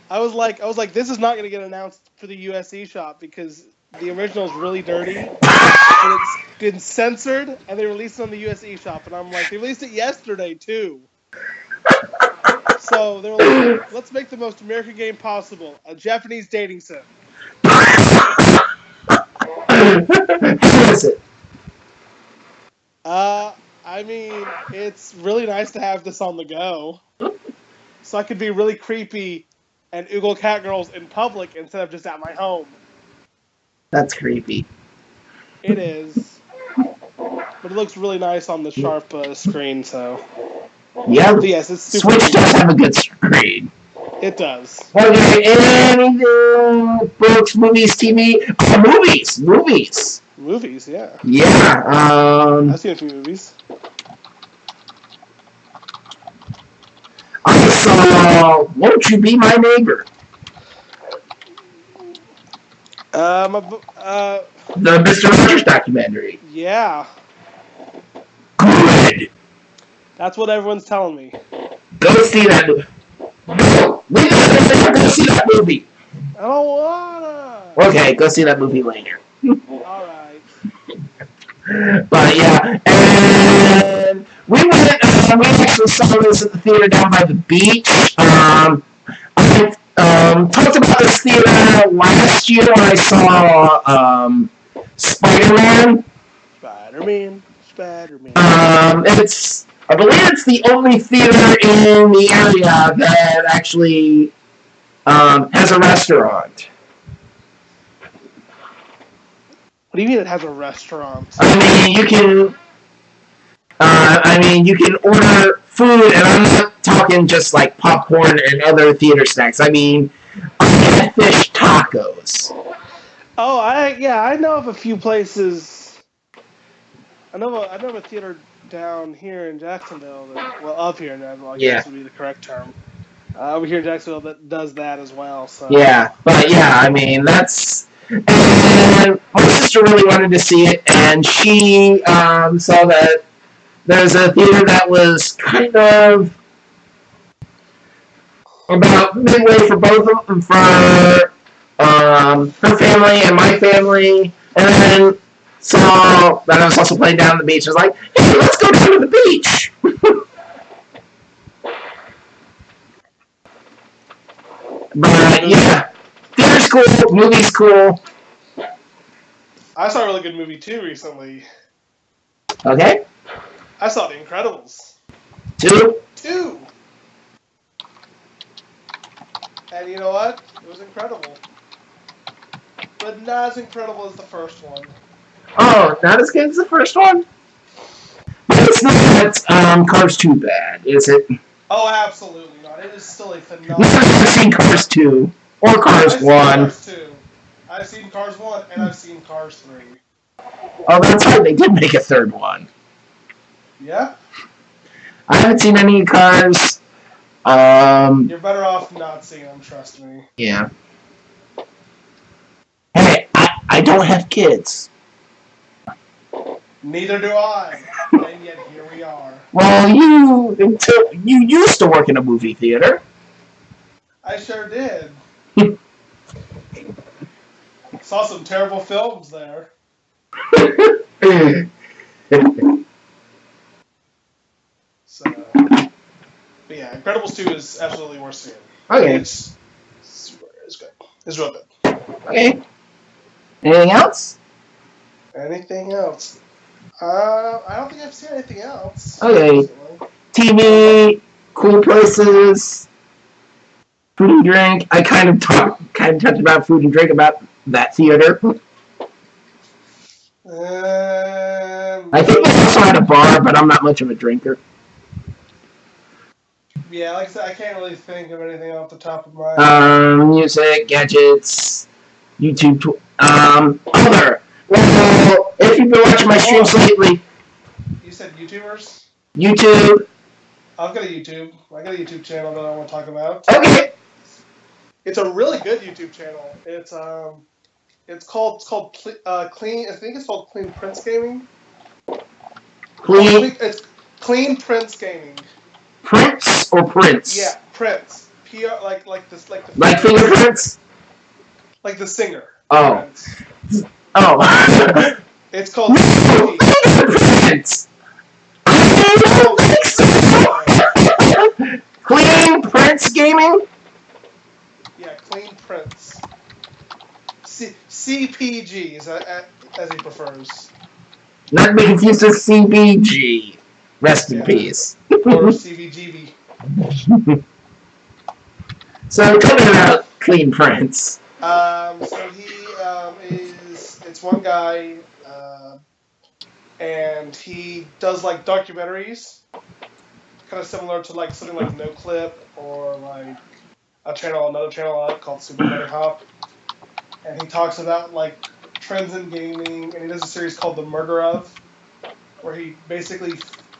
Speaker 2: I was like, this is not going to get announced for the US eShop because the original is really dirty, and it's been censored, and they released it on the US eShop, and I'm like, they released it yesterday too. So they were like, let's make the most American game possible, a Japanese dating sim.
Speaker 1: How is it?
Speaker 2: I mean, it's really nice to have this on the go. So I could be really creepy and oogle catgirls in public instead of just at my home.
Speaker 1: That's creepy.
Speaker 2: It is. But it looks really nice on the sharp screen, so...
Speaker 1: Yeah,
Speaker 2: but yes, it's super
Speaker 1: Switch does have a good screen.
Speaker 2: It does.
Speaker 1: Okay, anything? Books, movies, TV? Oh, movies!
Speaker 2: Movies, yeah.
Speaker 1: Yeah,
Speaker 2: I've seen a few movies.
Speaker 1: I saw Won't You Be My Neighbor? The Mr. Rogers documentary.
Speaker 2: Yeah.
Speaker 1: Good.
Speaker 2: That's what everyone's telling me.
Speaker 1: Go see that movie. No, we gotta go see that movie.
Speaker 2: I don't wanna.
Speaker 1: Okay, go see that movie later.
Speaker 2: Alright.
Speaker 1: But yeah, and we went. We actually saw this at the theater down by the beach. I talked about this theater last year when I saw Spider-Man.
Speaker 2: Spider-Man. Spider-Man.
Speaker 1: I believe it's the only theater in the area that actually has a restaurant.
Speaker 2: What do you mean it has a restaurant?
Speaker 1: You can order food, and I'm not talking just like popcorn and other theater snacks. I mean, fish tacos.
Speaker 2: Oh, I know of a few places. I know of a theater down here in Jacksonville. Up here, I guess would be the correct term. Over here in Jacksonville that does that as well. So.
Speaker 1: Yeah, but yeah, I mean that's. And my sister really wanted to see it, and she saw that there's a theater that was kind of about midway for both of them, for her family and my family, and then saw that I was also playing down on the beach. I was like, hey, let's go down to the beach. But yeah, theater's cool, movie's cool.
Speaker 2: I saw a really good movie too recently.
Speaker 1: Okay.
Speaker 2: I saw The Incredibles.
Speaker 1: 2?
Speaker 2: 2. And you know what? It was incredible. But not as incredible as the first one.
Speaker 1: Oh, not as good as the first one? But it's not Cars 2 bad, is it?
Speaker 2: Oh, absolutely not. It is still a phenomenal...
Speaker 1: I've seen Cars 2. Or Cars 1.
Speaker 2: Cars 2. I've seen Cars 1 and I've seen Cars 3.
Speaker 1: Oh, that's right. They did make a third one.
Speaker 2: Yeah?
Speaker 1: I haven't seen any Cars.
Speaker 2: You're better off not seeing them, trust me.
Speaker 1: Yeah. Hey, I don't have kids.
Speaker 2: Neither do I. And yet here we are.
Speaker 1: Well, you used to work in a movie theater.
Speaker 2: I sure did. Saw some terrible films there. So, but yeah, Incredibles 2 is absolutely worth seeing.
Speaker 1: Okay.
Speaker 2: It's good. It's real good.
Speaker 1: Okay. Anything else?
Speaker 2: Anything else? I don't think I've seen anything else.
Speaker 1: Okay. TV, cool places, food and drink. I kind of touched about food and drink about that theater. I think they also had a bar, but I'm not much of a drinker.
Speaker 2: Yeah, like I said, I can't really think of anything off the top of my head.
Speaker 1: Music, gadgets, YouTube, other. Well, if you've been watching my streams lately.
Speaker 2: You said YouTubers?
Speaker 1: YouTube.
Speaker 2: I've got a YouTube. I got a YouTube channel that I want to talk about.
Speaker 1: Okay.
Speaker 2: It's a really good YouTube channel. It's called Clean. I think it's called Clean Prince Gaming. It's Clean Prince Gaming.
Speaker 1: Prince or Prince?
Speaker 2: Yeah, Prince. Like
Speaker 1: fingerprints?
Speaker 2: Like the singer.
Speaker 1: Oh.
Speaker 2: Prince.
Speaker 1: Oh.
Speaker 2: It's called
Speaker 1: Prince. Clean Prince Gaming?
Speaker 2: Yeah, Clean Prince. CPG as he prefers.
Speaker 1: Not to be confused with CBG. Rest in peace.
Speaker 2: Or CBGB.
Speaker 1: So tell me about Clean Prince.
Speaker 2: So he it's one guy, and he does like documentaries, kind of similar to like something like No Clip or like another channel called Super Mega Hop, and he talks about like trends in gaming, and he does a series called The Murder Of, where he basically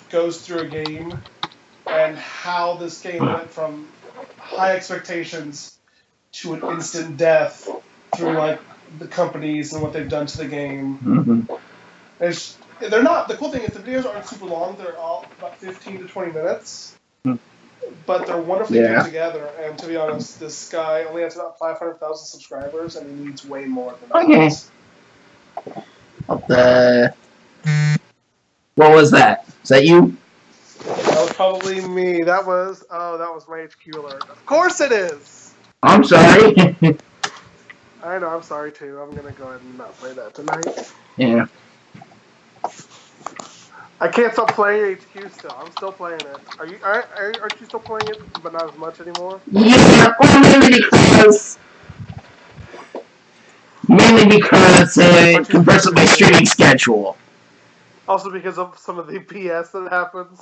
Speaker 2: goes through a game and how this game went from high expectations to an instant death through like the companies and what they've done to the game.
Speaker 1: Mm-hmm.
Speaker 2: They're not. The cool thing is the videos aren't super long. They're all about 15 to 20 minutes, but they're wonderfully put together. And to be honest, this guy only has about 500,000 subscribers, and he needs way more than that.
Speaker 1: What was that? Is that you?
Speaker 2: That was probably me. That was my HQ alert. Of course it is.
Speaker 1: I'm sorry.
Speaker 2: I know. I'm sorry too. I'm gonna go ahead and not play that tonight.
Speaker 1: Yeah.
Speaker 2: I can't stop playing HQ still. I'm still playing it. Aren't you still playing it, but not as much anymore?
Speaker 1: Yeah, mainly because it converts with my streaming schedule.
Speaker 2: Also because of some of the PS that happens.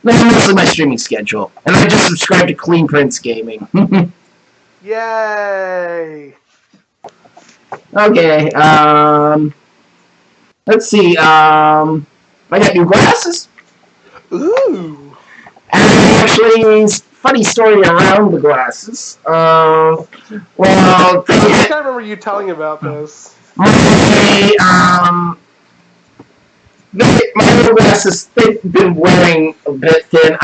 Speaker 1: Mostly my streaming schedule. And I just subscribed to Clean Prince Gaming.
Speaker 2: Yay!
Speaker 1: Okay, let's see, I got new glasses.
Speaker 2: Ooh!
Speaker 1: And actually, funny story around the glasses. Well,
Speaker 2: I think I remember you telling about this.
Speaker 1: My new glasses, they've been wearing a bit thin.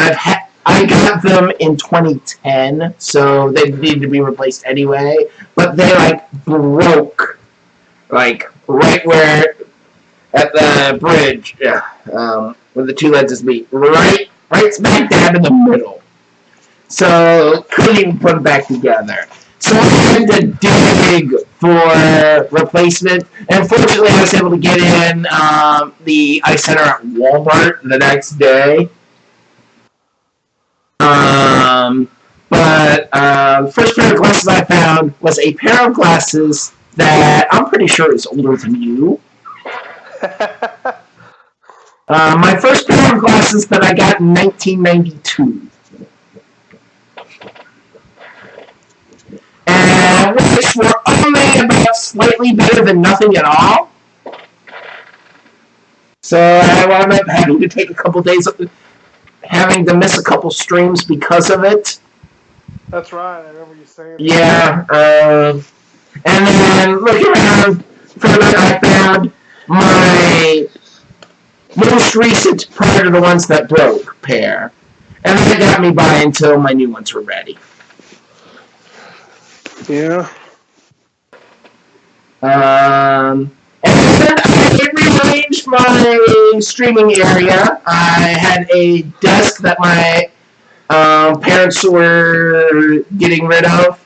Speaker 1: I got them in 2010, so they needed to be replaced anyway. But they broke, right where at the bridge, where the two lenses meet, right smack dab in the middle. So couldn't even put them back together. So I had to dig for replacement, and fortunately I was able to get in the Eye Center at Walmart the next day. But first pair of glasses I found was a pair of glasses that I'm pretty sure is older than you. My first pair of glasses that I got in 1992. Which were only about slightly better than nothing at all. So I wound up having to take a couple days, having to miss a couple streams because of it.
Speaker 2: That's right, I remember you saying that.
Speaker 1: Yeah, and then looking around further, I found my most recent, prior to the ones that broke, pair. And that got me by until my new ones were ready.
Speaker 2: Yeah.
Speaker 1: And then I rearranged my streaming area. I had a desk that my parents were getting rid of.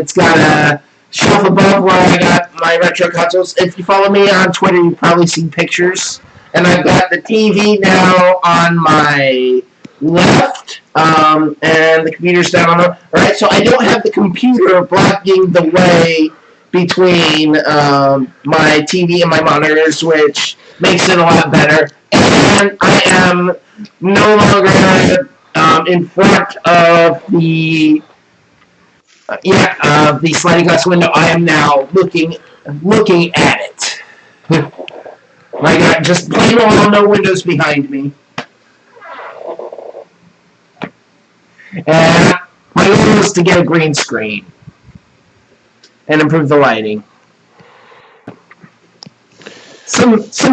Speaker 1: It's got a shelf above where I got my retro consoles. If you follow me on Twitter, you've probably seen pictures. And I've got the TV now on my left, and the computer's down on the right. So I don't have the computer blocking the way between my TV and my monitors, which makes it a lot better. And I am no longer in front of the the sliding glass window. I am now looking at it. I got just plain old no windows behind me. And my goal was to get a green screen and improve the lighting. Some bits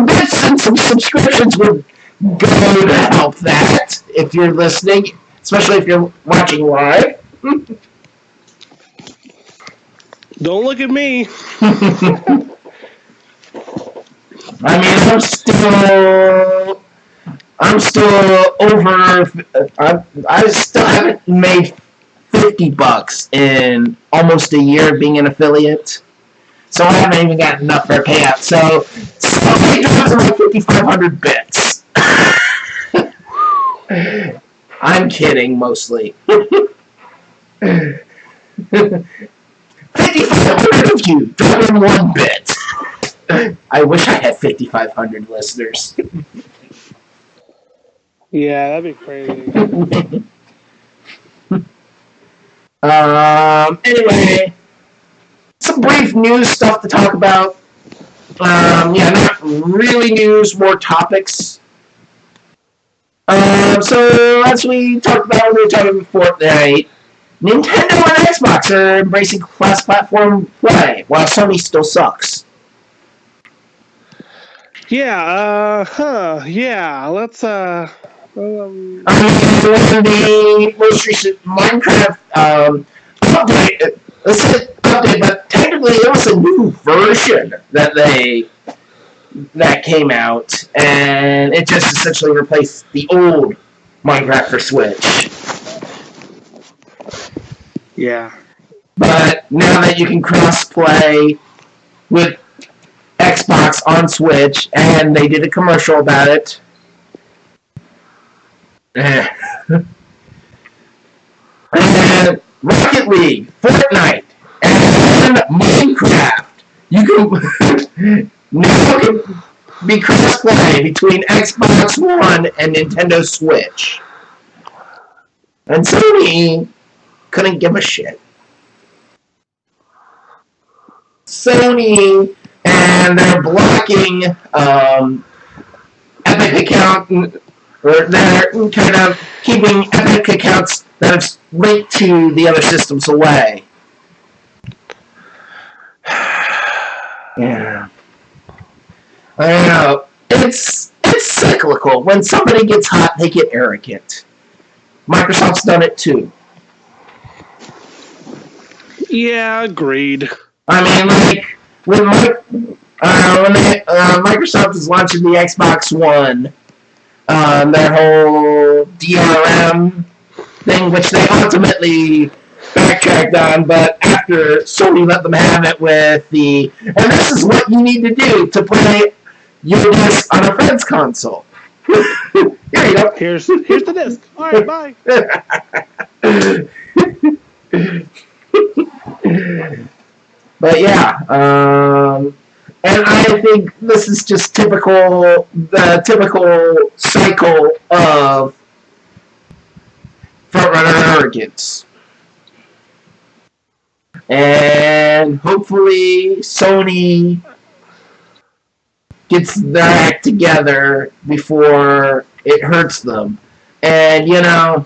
Speaker 1: and some subscriptions would go to help that if you're listening, especially if you're watching live.
Speaker 2: Don't look at me.
Speaker 1: I mean, I'm still over. I still haven't made $50 in almost a year of being an affiliate, so I haven't even got enough for a payout. So I dropped to like 5,500 bits. I'm kidding, mostly. 5,500 of you dropping 1 bit. I wish I had 5,500 listeners.
Speaker 2: Yeah, that'd be crazy.
Speaker 1: Anyway, some brief news stuff to talk about. Not really news, more topics. So as we talked about when we were talking Fortnite, Nintendo and Xbox are embracing cross-platform play, while Sony still sucks.
Speaker 2: Yeah, let's,
Speaker 1: the most recent Minecraft update, but technically it was a new version that came out, and it just essentially replaced the old Minecraft for Switch.
Speaker 2: Yeah.
Speaker 1: But now that you can cross-play with Xbox on Switch, and they did a commercial about it, And Rocket League, Fortnite, and Minecraft. You can now can be crossplay between Xbox One and Nintendo Switch. And Sony couldn't give a shit. Sony, and they're blocking Epic account, or they're kind of keeping Epic accounts that are linked to the other systems away. Yeah. I don't know. It's cyclical. When somebody gets hot, they get arrogant. Microsoft's done it too.
Speaker 2: Yeah, agreed.
Speaker 1: I mean, like when Microsoft is launching the Xbox One, their whole DRM thing, which they ultimately backtracked on, but after Sony let them have it with the, and this is what you need to do to play your disc on a friend's console. Here you go.
Speaker 2: Here's the disc. All right, bye.
Speaker 1: But yeah, and I think this is just the typical cycle of frontrunner arrogance. And hopefully Sony gets their act together before it hurts them. And, you know...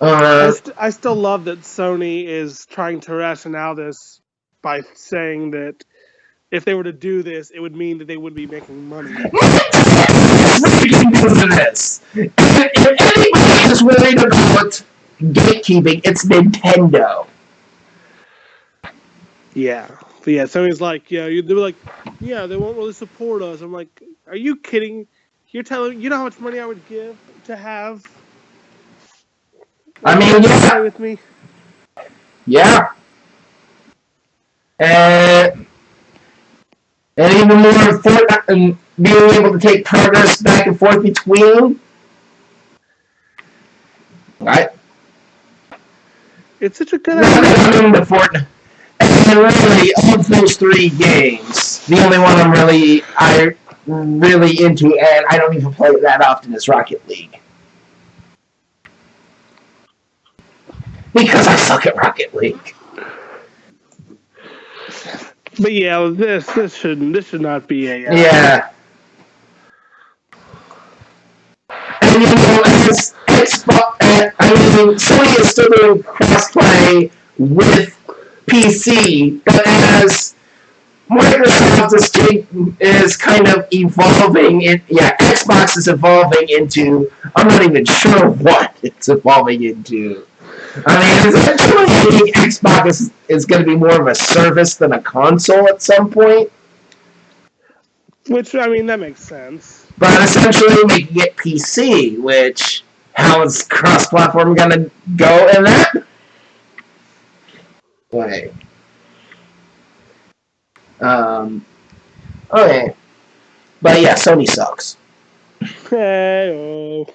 Speaker 2: I still love that Sony is trying to rationale this by saying that if they were to do this, it would mean that they would be making money.
Speaker 1: This. If anybody is worried about gatekeeping, it's Nintendo.
Speaker 2: Yeah. But yeah, Sony's like, yeah, they were like, yeah, they won't really support us. I'm like, are you kidding? You know how much money I would give to have?
Speaker 1: I mean, yeah.
Speaker 2: With me?
Speaker 1: Yeah. And even more and being able to take progress back and forth between. Right?
Speaker 2: It's such a good idea.
Speaker 1: And really, of those 3 games, the only one I'm really into, and I don't even play it that often, is Rocket League. Because I suck at Rocket League.
Speaker 2: But yeah, this should not be a
Speaker 1: yeah. And you know, as Xbox, Sony is still doing crossplay with PC, but as Microsoft is kind of evolving, Xbox is evolving into, I'm not even sure what it's evolving into. I mean, essentially, I think Xbox is going to be more of a service than a console at some point.
Speaker 2: Which, I mean, that makes sense.
Speaker 1: But essentially, making it PC, which, how is cross-platform going to go in that way? Okay. But yeah, Sony sucks.
Speaker 2: Hey-oh.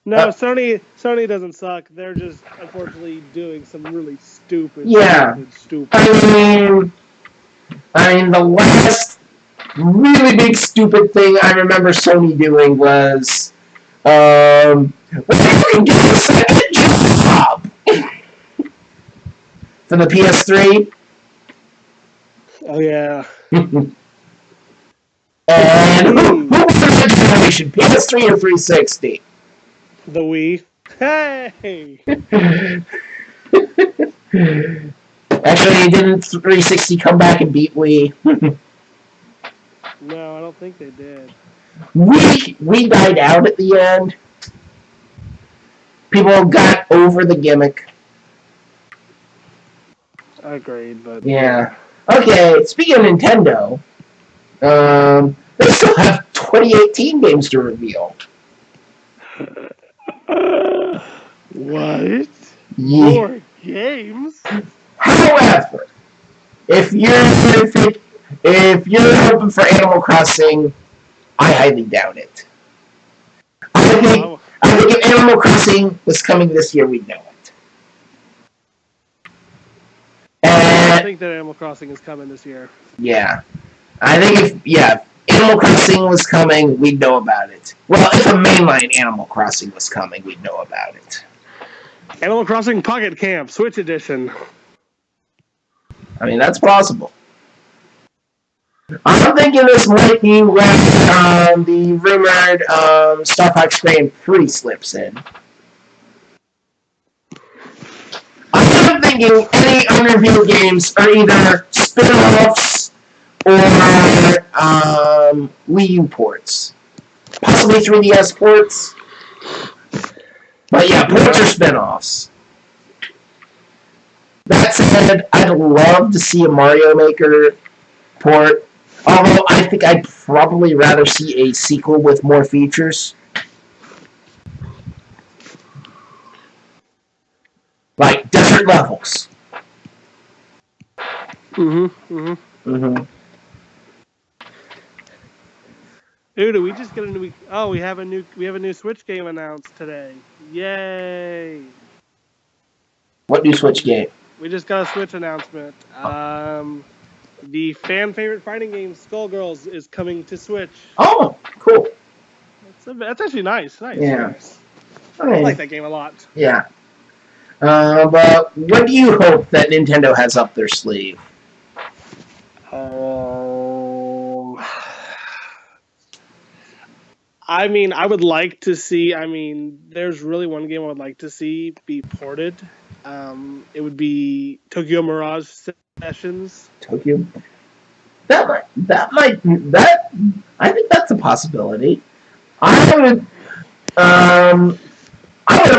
Speaker 2: No, Sony doesn't suck. They're just unfortunately doing some really stupid. Stupid.
Speaker 1: I mean, the last really big stupid thing I remember Sony doing was, you can get a second job for the PS3.
Speaker 2: Oh yeah.
Speaker 1: And who was the generation? PS3 or 360?
Speaker 2: The Wii. Hey!
Speaker 1: Actually, didn't 360 come back and beat Wii?
Speaker 2: No, I don't think they did.
Speaker 1: Wii died out at the end. People got over the gimmick.
Speaker 2: Agreed, but...
Speaker 1: Yeah. Okay, speaking of Nintendo, they still have 2018 games to reveal.
Speaker 2: What?
Speaker 1: Yeah.
Speaker 2: More games?
Speaker 1: However, if you're hoping for Animal Crossing, I highly doubt it. I think I think if Animal Crossing was coming this year, we'd know it.
Speaker 2: I think that Animal Crossing is coming this year.
Speaker 1: Yeah. I think if Animal Crossing was coming, we'd know about it. Well, if a mainline Animal Crossing was coming, we'd know about it.
Speaker 2: Animal Crossing Pocket Camp, Switch Edition.
Speaker 1: I mean, that's possible. I'm thinking this might be when the rumored Star Fox Grand Prix slips in. I'm thinking any other video games are either spin-offs or Wii U ports. Possibly 3DS ports. But yeah, ports or spin-offs. That said, I'd love to see a Mario Maker port. Although I think I'd probably rather see a sequel with more features. Like desert levels.
Speaker 2: Dude, did we just get a new? Oh, we have a new Switch game announced today. Yay!
Speaker 1: What new Switch game?
Speaker 2: We just got a Switch announcement. The fan favorite fighting game Skullgirls is coming to Switch.
Speaker 1: Oh, cool.
Speaker 2: That's actually nice.
Speaker 1: Yeah.
Speaker 2: Nice. I like that game a lot.
Speaker 1: Yeah. But what do you hope that Nintendo has up their sleeve?
Speaker 2: I mean, I would like to see. I mean, there's really one game I would like to see be ported. It would be Tokyo Mirage Sessions.
Speaker 1: Tokyo. I think that's a possibility. I wouldn't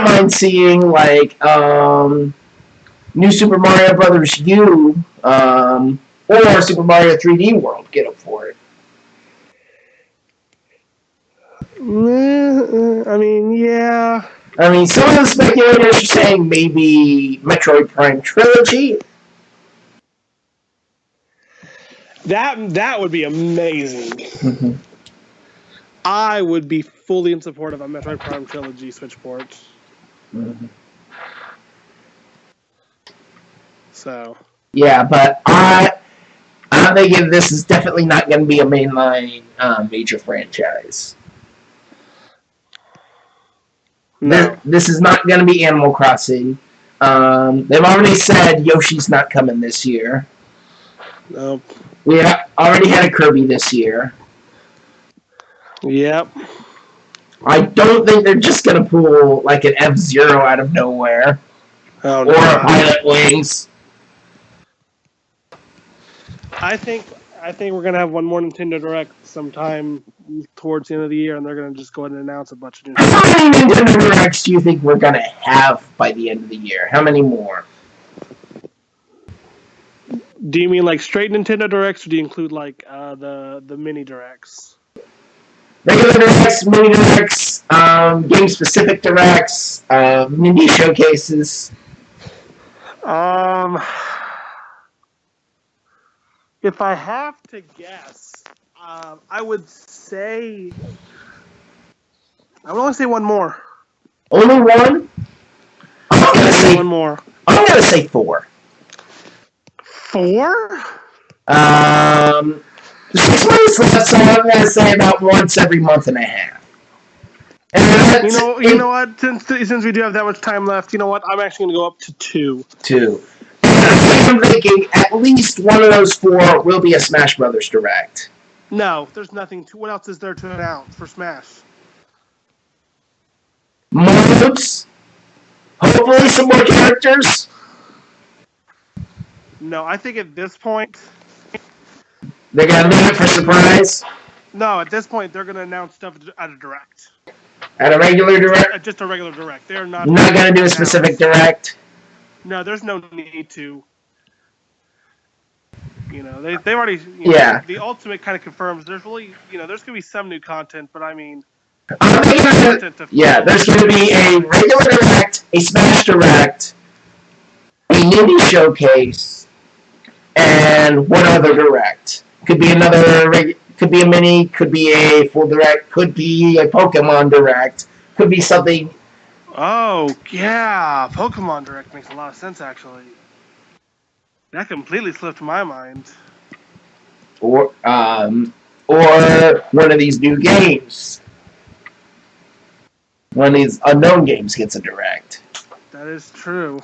Speaker 1: mind seeing like new Super Mario Brothers U or Super Mario 3D World get up for it.
Speaker 2: I mean, yeah.
Speaker 1: I mean, some of the speculators are saying maybe Metroid Prime Trilogy.
Speaker 2: That would be amazing.
Speaker 1: Mm-hmm.
Speaker 2: I would be fully in support of a Metroid Prime Trilogy Switch port.
Speaker 1: Mm-hmm.
Speaker 2: So.
Speaker 1: Yeah, but I'm thinking this is definitely not going to be a mainline major franchise.
Speaker 2: No.
Speaker 1: This is not going to be Animal Crossing. They've already said Yoshi's not coming this year.
Speaker 2: Nope.
Speaker 1: We already had a Kirby this year.
Speaker 2: Yep.
Speaker 1: I don't think they're just going to pull like an F-Zero out of nowhere.
Speaker 2: Oh,
Speaker 1: or a Pilot Wings.
Speaker 2: I think we're gonna have one more Nintendo Direct sometime towards the end of the year, and they're gonna just go ahead and announce a bunch of new.
Speaker 1: How many Nintendo Directs do you think we're gonna have by the end of the year? How many more?
Speaker 2: Do you mean like straight Nintendo Directs, or do you include like the mini Directs?
Speaker 1: Regular Directs, mini Directs, game-specific Directs, indie showcases.
Speaker 2: If I have to guess, I would say I would only say one more.
Speaker 1: Only one? I'm gonna say
Speaker 2: one more.
Speaker 1: I'm gonna say 4.
Speaker 2: 4?
Speaker 1: 6 months left, so I'm gonna say about once every month and a half. And
Speaker 2: you know what? Since we do have that much time left, you know what? I'm actually gonna go up to 2.
Speaker 1: 2. I'm thinking at least one of those 4 will be a Smash Brothers Direct.
Speaker 2: No, there's nothing to. What else is there to announce for Smash?
Speaker 1: Modes? Hopefully some more characters?
Speaker 2: No, I think at this point...
Speaker 1: They're going to leave it for surprise?
Speaker 2: No, at this point, they're going to announce stuff at a Direct.
Speaker 1: At a regular Direct?
Speaker 2: Just a regular Direct. They're not
Speaker 1: going to do a specific Direct?
Speaker 2: No, there's no need to. You know, they've already...
Speaker 1: Yeah.
Speaker 2: The Ultimate kind of confirms there's really... You know, there's going to be some new content, but I mean...
Speaker 1: there's going to be a regular Direct, a Smash Direct, a Indie Showcase, and one other Direct. Could be another... Could be a mini, could be a full Direct, could be a Pokemon Direct. could be something.
Speaker 2: Oh, yeah. Pokemon Direct makes a lot of sense, actually. That completely slipped my mind.
Speaker 1: Or one of these new games. One of these unknown games gets a Direct.
Speaker 2: That is true.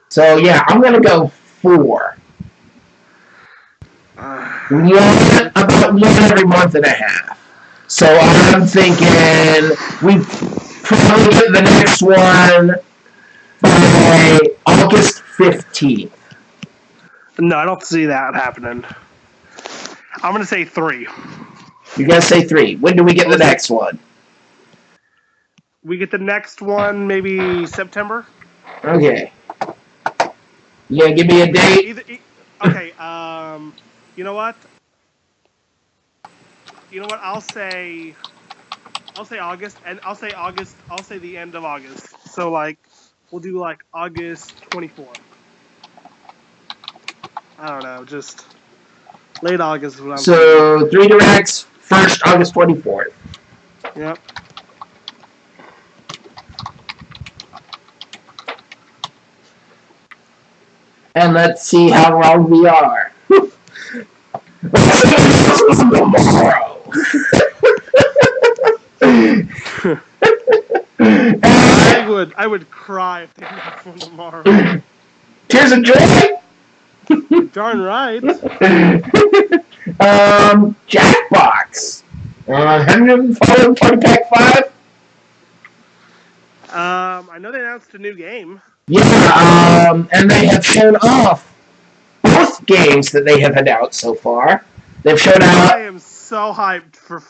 Speaker 1: So, yeah, I'm going to go 4. About one every month and a half. So I'm thinking we probably get the next one by August 15th.
Speaker 2: No, I don't see that happening. I'm going to say 3.
Speaker 1: You're going to say 3. When do we get the next one?
Speaker 2: We get the next one maybe September.
Speaker 1: Okay. You going to give me a date?
Speaker 2: Okay, you know what? I'll say August, and I'll say the end of August. So, like, we'll do, like, August 24th. I don't know, just late August is what I'm
Speaker 1: So, 3 Directs, first August 24th.
Speaker 2: Yep.
Speaker 1: And let's see how wrong we are. Tomorrow.
Speaker 2: I would cry if they did that for tomorrow.
Speaker 1: Tears of joy?
Speaker 2: Darn right.
Speaker 1: Jackbox. Have you followed Party Pack 5?
Speaker 2: I know they announced a new game.
Speaker 1: Yeah, and they have shown off both games that they have announced so far. They've shown out.
Speaker 2: I am so hyped for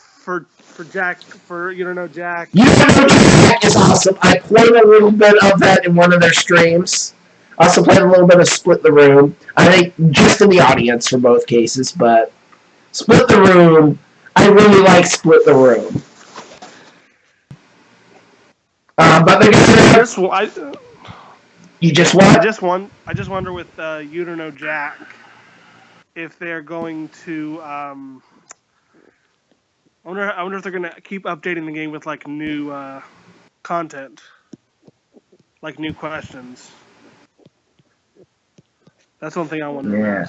Speaker 2: Jack, for You Don't Know Jack.
Speaker 1: You Don't Know Jack is awesome. I played a little bit of that in one of their streams. Also played a little bit of Split the Room. I think just in the audience for both cases, but Split the Room, I really like Split the Room. But they're gonna. You just what?
Speaker 2: I just wonder with You Don't Know Jack if they're going to. I wonder if they're gonna keep updating the game with like new content, like new questions. That's one thing I wonder.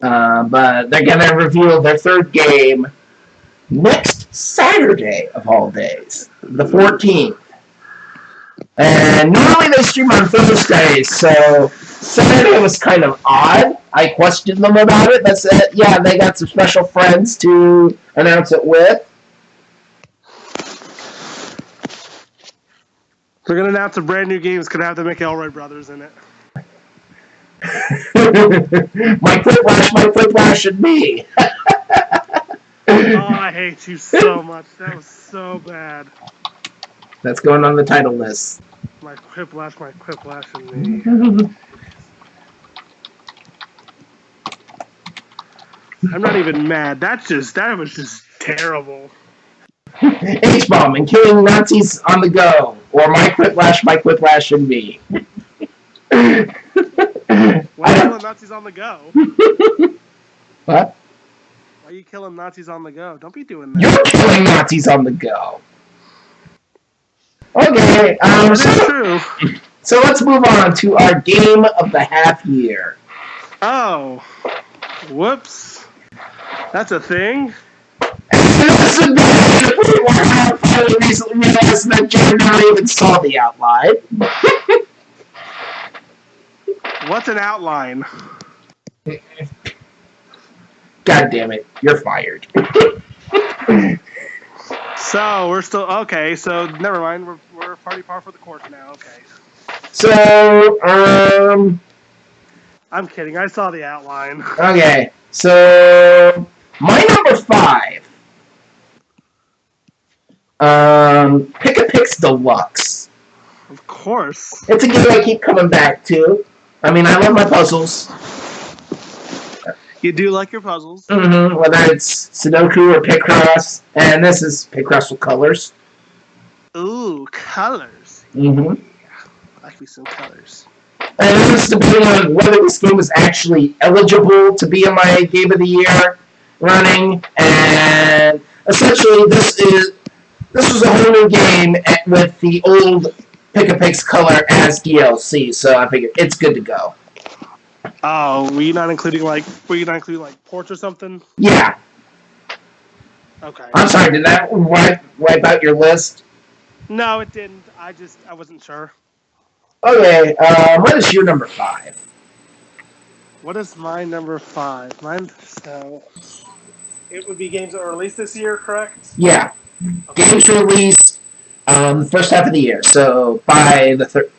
Speaker 1: Yeah. But they're gonna reveal their third game next Saturday of all days, the 14th. And normally they stream on Thursdays, so Saturday was kind of odd. I questioned them about it. That's it. Yeah, they got some special friends to announce it with.
Speaker 2: They're gonna announce a brand new game. It's gonna have the McElroy brothers in it.
Speaker 1: Mike Whiplash, and me.
Speaker 2: Oh, I hate you so much. That was so bad.
Speaker 1: That's going on the title list.
Speaker 2: Mike Whiplash, and me. I'm not even mad. That was just terrible.
Speaker 1: Hbomb and killing Nazis on the go, or Mike Whiplash, and me.
Speaker 2: Why are you killing Nazis on the go?
Speaker 1: What?
Speaker 2: Why are you killing Nazis on the go? Don't be doing that.
Speaker 1: You're killing Nazis on the go. Okay,
Speaker 2: true.
Speaker 1: So let's move on to our game of the half year.
Speaker 2: Oh, whoops. That's a thing?
Speaker 1: This would be I recently realized that Jared not even saw the outline.
Speaker 2: What's an outline?
Speaker 1: God damn it, you're fired.
Speaker 2: So we're still okay. So never mind. We're party par for the course now. Okay.
Speaker 1: So
Speaker 2: I'm kidding. I saw the outline.
Speaker 1: Okay. So my number 5. Pick-a-Pix Deluxe.
Speaker 2: Of course.
Speaker 1: It's a game I keep coming back to. I mean, I love my puzzles.
Speaker 2: You do like your puzzles.
Speaker 1: Mm-hmm. Whether it's Sudoku or Picross, and this is Picross with colors.
Speaker 2: Ooh, colors.
Speaker 1: Mm-hmm.
Speaker 2: I like me some colors.
Speaker 1: And this is depending on whether this game was actually eligible to be in my Game of the Year running. And essentially, this was a whole new game with the old Pick-a-Pix color as DLC. So I figured it's good to go.
Speaker 2: Oh, were you not including like ports or something?
Speaker 1: Yeah.
Speaker 2: Okay.
Speaker 1: I'm sorry. Did that wipe out your list?
Speaker 2: No, it didn't. I wasn't sure.
Speaker 1: Okay, what is your number 5?
Speaker 2: What is my number 5? It would be games that were released this year, correct?
Speaker 1: Yeah. Okay. Games released the first half of the year, so by the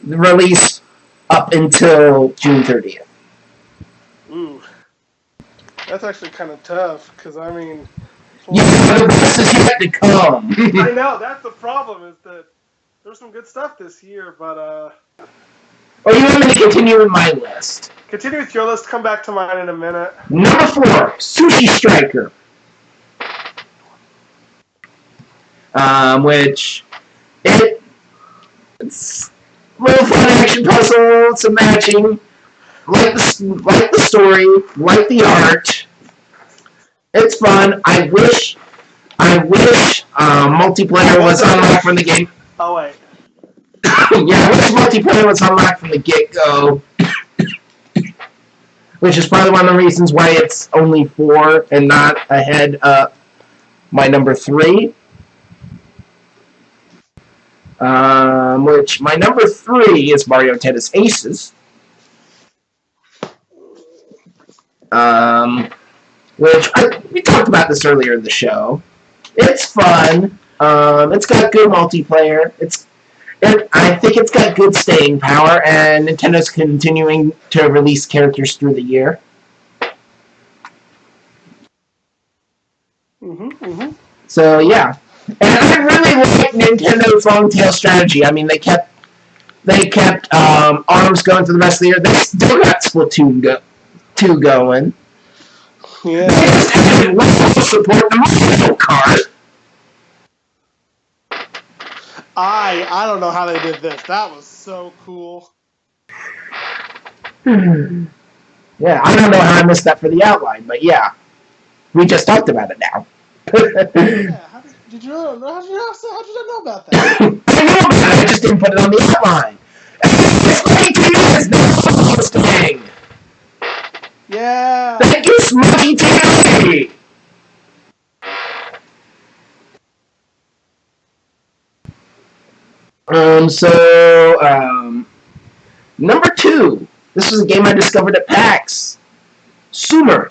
Speaker 1: release up until June 30th.
Speaker 2: Ooh. That's actually kind of tough, because, I mean...
Speaker 1: Yeah, the rest is yet to come.
Speaker 2: I know, that's the problem, is that there's some good stuff this year, but,
Speaker 1: Or you want me to continue with my list?
Speaker 2: Continue with your list, come back to mine in a minute.
Speaker 1: Number 4, Sushi Striker. Which, it's a little fun action puzzle, some matching, like the story, like the art. It's fun. I wish multiplayer was unlocked from the game.
Speaker 2: Oh, wait.
Speaker 1: Yeah, I wish multiplayer was unlocked from the get-go. Which is probably one of the reasons why it's only 4 and not ahead of my number 3. Which my number 3 is Mario Tennis Aces. Which we talked about this earlier in the show. It's fun. It's got good multiplayer. I think it's got good staying power, and Nintendo's continuing to release characters through the year. So yeah, and I really like Nintendo's long tail strategy. I mean, they kept ARMS going through the rest of the year. They still got Splatoon 2 going.
Speaker 2: Yeah.
Speaker 1: They just added level support to Mario Kart.
Speaker 2: I don't know how they did this. That was so cool.
Speaker 1: Yeah, I don't know how I missed that for the outline, but yeah, we just talked about it now.
Speaker 2: Yeah, how did you know about that?
Speaker 1: I know about it, I just didn't put it on the outline. It's great to hosting.
Speaker 2: Yeah.
Speaker 1: Thank you, Smokey TV. Number 2. This was a game I discovered at PAX. Sumer.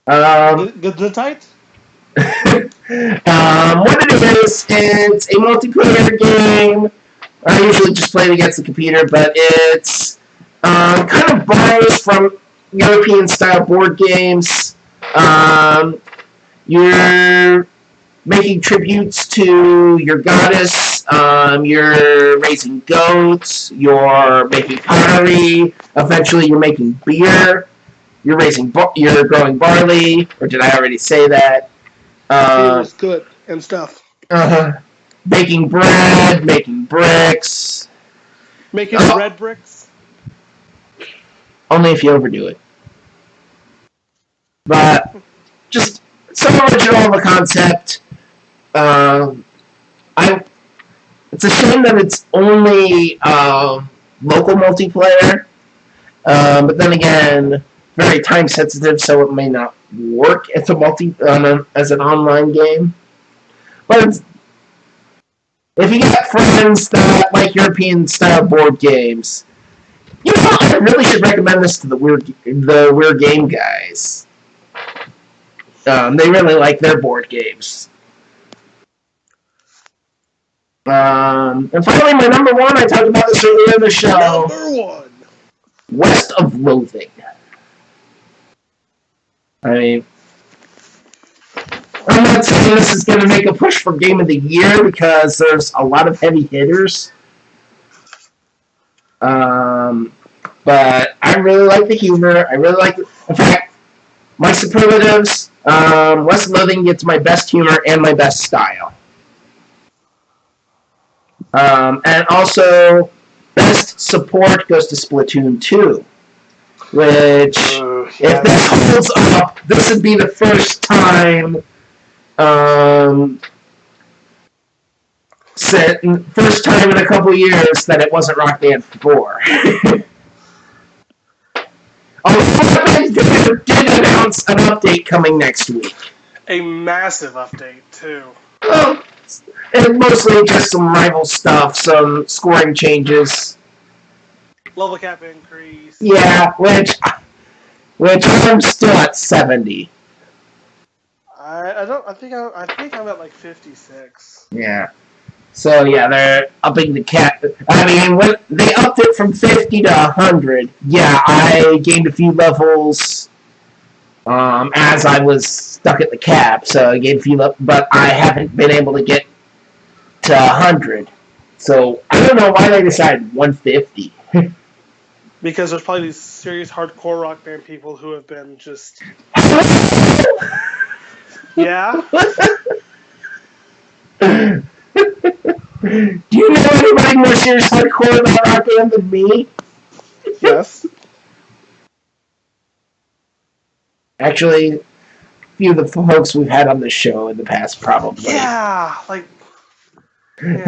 Speaker 2: Good tight?
Speaker 1: What it is, it's a multiplayer game. I usually just play it against the computer, but it's kind of borrows from European-style board games. You're making tributes to your goddess. You're raising goats. You're making pottery. Eventually, you're making beer. You're growing barley. Or did I already say that?
Speaker 2: Beer is good and stuff.
Speaker 1: Baking bread, making bricks.
Speaker 2: Making bread bricks?
Speaker 1: Only if you overdo it. But just so original of a concept. It's a shame that it's only local multiplayer. But then again, very time sensitive, so it may not work as as an online game. But if you got friends that like European style board games, you know, I really should recommend this to the Weird Game guys. They really like their board games. And finally, my number 1, I talked about this earlier in the show.
Speaker 2: Number 1.
Speaker 1: West of Loathing. I mean, I'm not saying this is going to make a push for Game of the Year because there's a lot of heavy hitters. But I really like the humor. I really like in fact, my superlatives, West of Loathing gets my best humor and my best style. And also, best support goes to Splatoon 2, which, if this holds up, this would be the first time, first time in a couple years that it wasn't Rock Band 4. Oh, did announce an update coming next week.
Speaker 2: A massive update, too.
Speaker 1: Well, and mostly just some rival stuff, some scoring changes.
Speaker 2: Level cap increase.
Speaker 1: Yeah, which I'm still at 70.
Speaker 2: I think I'm at like 56.
Speaker 1: Yeah. So yeah, they're upping the cap. I mean, when they upped it from 50 to 100, yeah, I gained a few levels as I was stuck at the cap. So I gained a few levels, but I haven't been able to get to 100. So I don't know why they decided 150.
Speaker 2: Because there's probably these serious hardcore Rock Band people who have been just... Yeah?
Speaker 1: Do you know anybody more serious hardcore about Rock Band than me?
Speaker 2: Yes.
Speaker 1: Actually, a few of the folks we've had on the show in the past, probably.
Speaker 2: Yeah, like... Yeah.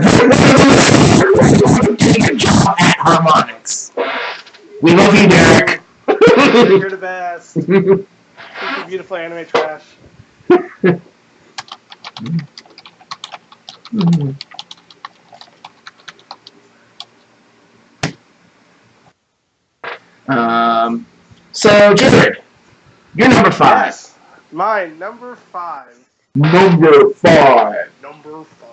Speaker 1: Take a job at harmonics. We love you, Derek.
Speaker 2: You're the best. You're beautiful anime trash. So, Jared, you're number 5. Yes, mine, number 5.
Speaker 1: Number 5.
Speaker 2: Number 5.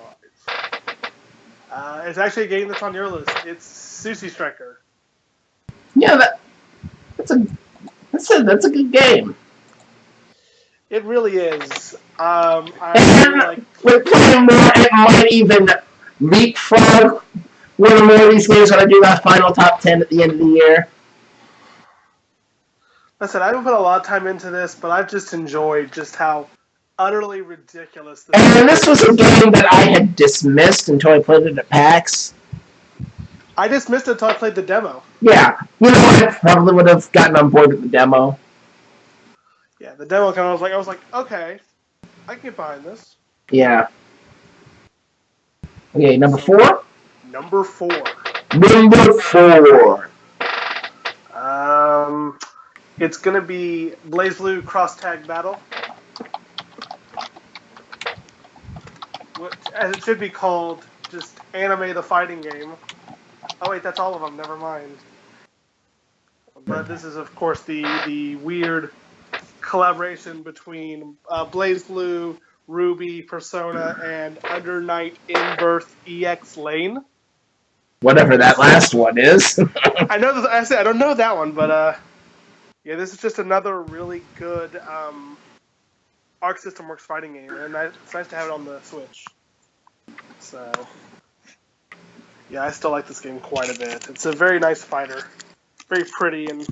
Speaker 2: It's actually a game that's on your list. It's Sushi Striker.
Speaker 1: Yeah, that's a good game.
Speaker 2: It really is.
Speaker 1: With playing more, it might even leapfrog one or more of these games when I do that final top 10 at the end of the year.
Speaker 2: Listen, I haven't put a lot of time into this, but I've just enjoyed just how utterly ridiculous this is.
Speaker 1: And this was a game that I had dismissed until I played it at PAX.
Speaker 2: I dismissed it until I played the demo.
Speaker 1: Yeah. You know what? I probably would have gotten on board with the demo.
Speaker 2: Yeah, the demo kind of I was like, okay, I can get behind this.
Speaker 1: Yeah. Okay, number 4?
Speaker 2: Number 4.
Speaker 1: Number 4.
Speaker 2: It's gonna be BlazBlue Cross Tag Battle. As it should be called, just Anime the Fighting Game. Oh wait, that's all of them, never mind. But this is, of course, the weird collaboration between BlazBlue, Ruby, Persona, and Under Night In-Birth EX Lane.
Speaker 1: Whatever that last one is.
Speaker 2: I don't know that one, but yeah, this is just another really good Arc System Works fighting game, and it's nice to have it on the Switch. So, yeah, I still like this game quite a bit. It's a very nice fighter, very pretty, and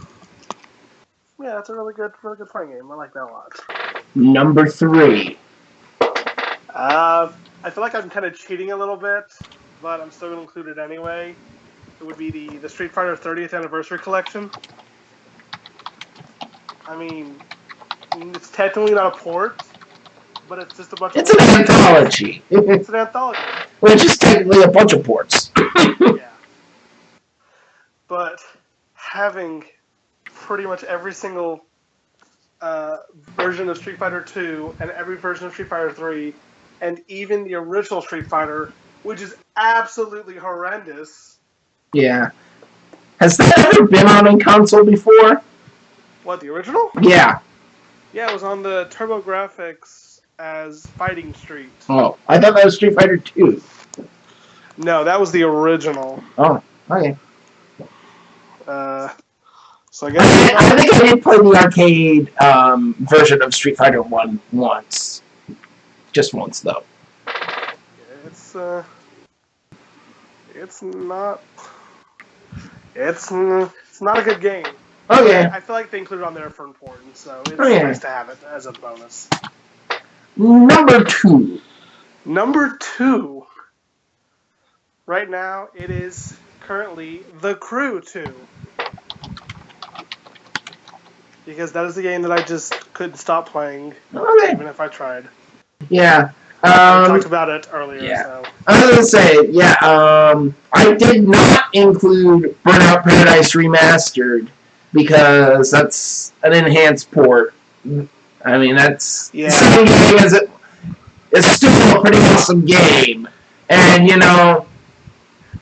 Speaker 2: yeah, it's a really good fighting game. I like that a lot.
Speaker 1: Number 3.
Speaker 2: I feel like I'm kind of cheating a little bit, but I'm still going to include it anyway. It would be the Street Fighter 30th Anniversary Collection. I mean, it's technically not a port, but it's just a bunch of...
Speaker 1: It's an anthology.
Speaker 2: It's an anthology.
Speaker 1: Which is technically a bunch of ports.
Speaker 2: Yeah. But having pretty much every single version of Street Fighter 2 and every version of Street Fighter 3 and even the original Street Fighter, which is absolutely horrendous.
Speaker 1: Yeah. Has that ever been on a console before?
Speaker 2: What, the original?
Speaker 1: Yeah.
Speaker 2: Yeah, it was on the TurboGrafx as Fighting Street.
Speaker 1: Oh, I thought that was Street Fighter 2.
Speaker 2: No, that was the original.
Speaker 1: Oh, okay.
Speaker 2: So I guess...
Speaker 1: I think I did play the arcade version of Street Fighter 1 once. Just once, though.
Speaker 2: It's not a good game.
Speaker 1: Okay.
Speaker 2: I feel like they included it on there for importance, so it's nice to have it as a bonus.
Speaker 1: Number 2.
Speaker 2: Number 2. Right now, it is currently The Crew 2. Because that is the game that I just couldn't stop playing, even if I tried.
Speaker 1: Yeah.
Speaker 2: I talked about it earlier.
Speaker 1: Yeah.
Speaker 2: So.
Speaker 1: I was gonna say, yeah. I did not include Burnout Paradise Remastered because that's an enhanced port. I mean, that's the same game as it. It's still a pretty awesome game, and you know,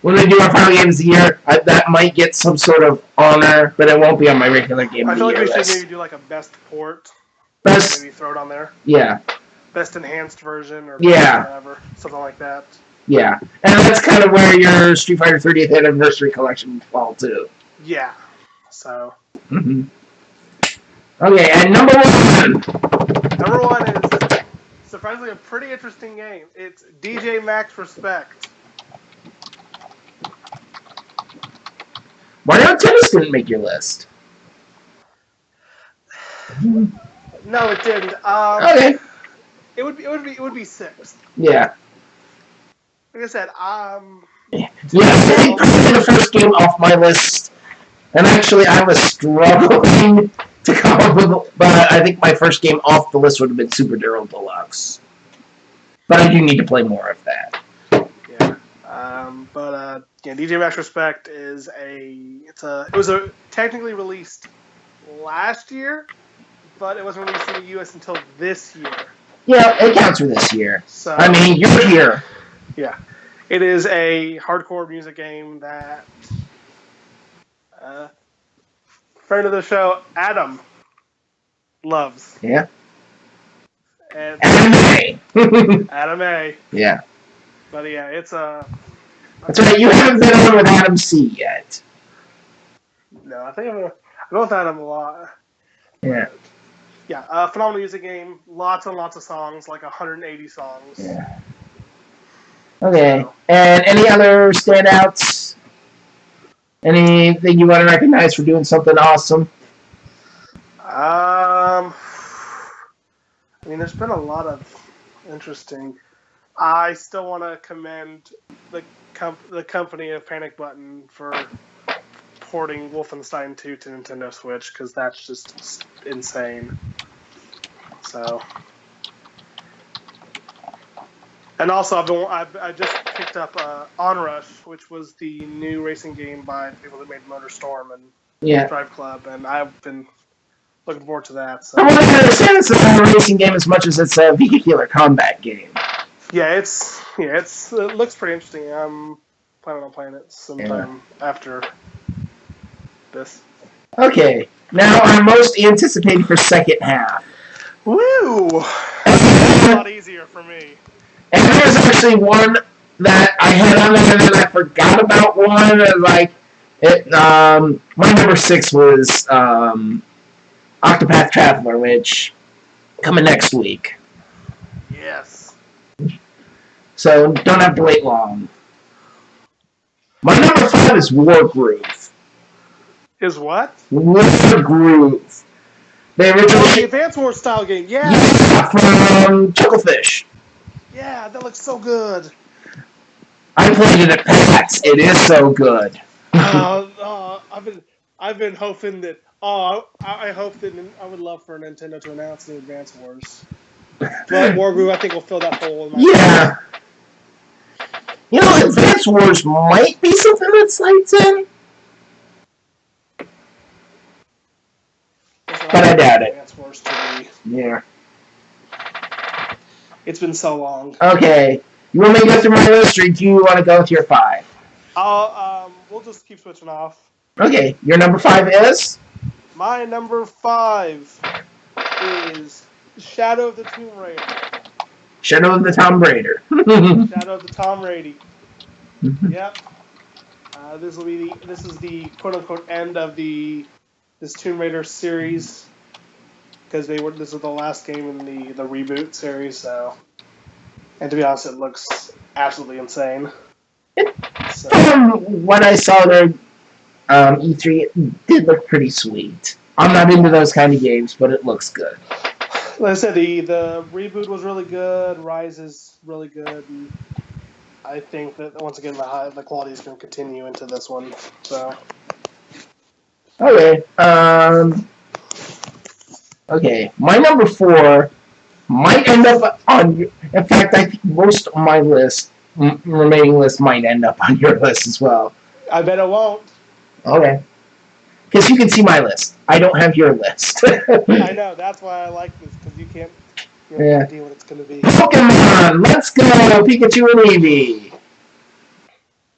Speaker 1: when we do our final games of the year, that might get some sort of honor, but it won't be on my regular game of the year list.
Speaker 2: I feel like we should maybe do like a best port. Maybe throw it on there.
Speaker 1: Yeah.
Speaker 2: Best enhanced version or whatever, something like that.
Speaker 1: Yeah, and that's kind of where your Street Fighter 30th Anniversary Collection fall too.
Speaker 2: Yeah. So.
Speaker 1: Mm-hmm. Okay, and number one.
Speaker 2: Number one is surprisingly a pretty interesting game. It's DJ Max Respect.
Speaker 1: Mario Tennis didn't make your list.
Speaker 2: No, it didn't.
Speaker 1: Okay.
Speaker 2: It would be sixth.
Speaker 1: Yeah.
Speaker 2: Like I said,
Speaker 1: Yeah, probably the first game off my list, and actually I was struggling to come up with, but I think my first game off the list would have been Super Duro Deluxe. But I do need to play more of that.
Speaker 2: Yeah. DJ Max Respect is it was technically released last year, but it wasn't released in the U.S. until this year.
Speaker 1: Yeah, it counts for this year.
Speaker 2: So,
Speaker 1: I mean, you're here.
Speaker 2: Yeah. It is a hardcore music game that friend of the show, Adam, loves.
Speaker 1: Yeah.
Speaker 2: And
Speaker 1: Adam A.
Speaker 2: Adam A.
Speaker 1: Yeah.
Speaker 2: But yeah, it's a...
Speaker 1: That's right, you haven't been on with Adam C yet.
Speaker 2: No, I think I go with Adam a lot.
Speaker 1: Yeah.
Speaker 2: Yeah, phenomenal music game. Lots and lots of songs, like 180 songs.
Speaker 1: Yeah. Okay. And any other standouts? Anything you want to recognize for doing something awesome?
Speaker 2: I mean, there's been a lot of interesting. I still want to commend the company of Panic Button for porting Wolfenstein 2 to Nintendo Switch, because that's just insane. So, and also I just picked up Onrush, which was the new racing game by the people that made MotorStorm and Drive Club, and I've been looking forward to that. So.
Speaker 1: I want to understand it's not a racing game as much as it's a vehicular combat game.
Speaker 2: Yeah, it looks pretty interesting. I'm planning on playing it sometime after this. Okay,
Speaker 1: now our most anticipated for second half.
Speaker 2: Woo! That's a lot easier for me.
Speaker 1: And there's actually one that I had on there and then I forgot about one. My number 6 was Octopath Traveler, which coming next week.
Speaker 2: Yes.
Speaker 1: So don't have to wait long. My number 5 is Wargroove.
Speaker 2: Is what?
Speaker 1: Wargroove. The original
Speaker 2: Advance Wars style game, yeah,
Speaker 1: from Chucklefish.
Speaker 2: Yeah, that looks so good.
Speaker 1: I played it at PAX. It is so good.
Speaker 2: I've been hoping that. I hope that I would love for Nintendo to announce new Advance Wars. But Wargroove, I think, will fill that hole in my
Speaker 1: life. You know, Advance Wars might be something that slides in. But I doubt it.
Speaker 2: Advance Wars 2.
Speaker 1: Yeah.
Speaker 2: It's been so long.
Speaker 1: Okay. You want me to go through my list, or do you want to go with your 5?
Speaker 2: We'll just keep switching off.
Speaker 1: Okay. Your number 5 is?
Speaker 2: My number 5 is Shadow of the Tomb Raider.
Speaker 1: Shadow of the Tomb Raider.
Speaker 2: Shadow of the Tomb Raider. Yep. This is the quote unquote end of this Tomb Raider series, because this is the last game in the reboot series. So, and to be honest, it looks absolutely insane.
Speaker 1: From what I saw there, E3, it did look pretty sweet. I'm not into those kind of games, but it looks good.
Speaker 2: Like I said, the reboot was really good. Rise is really good. And I think that once again the quality is going to continue into this one. So
Speaker 1: Okay. Okay. My number 4 might end up on. In fact, I think most of my remaining list, might end up on your list as well.
Speaker 2: I bet it won't.
Speaker 1: Okay. Because you can see my list. I don't have your list.
Speaker 2: I know. That's why I like this, because you can't. You have no idea what it's going to be.
Speaker 1: Pokemon, let's go, Pikachu and Eevee.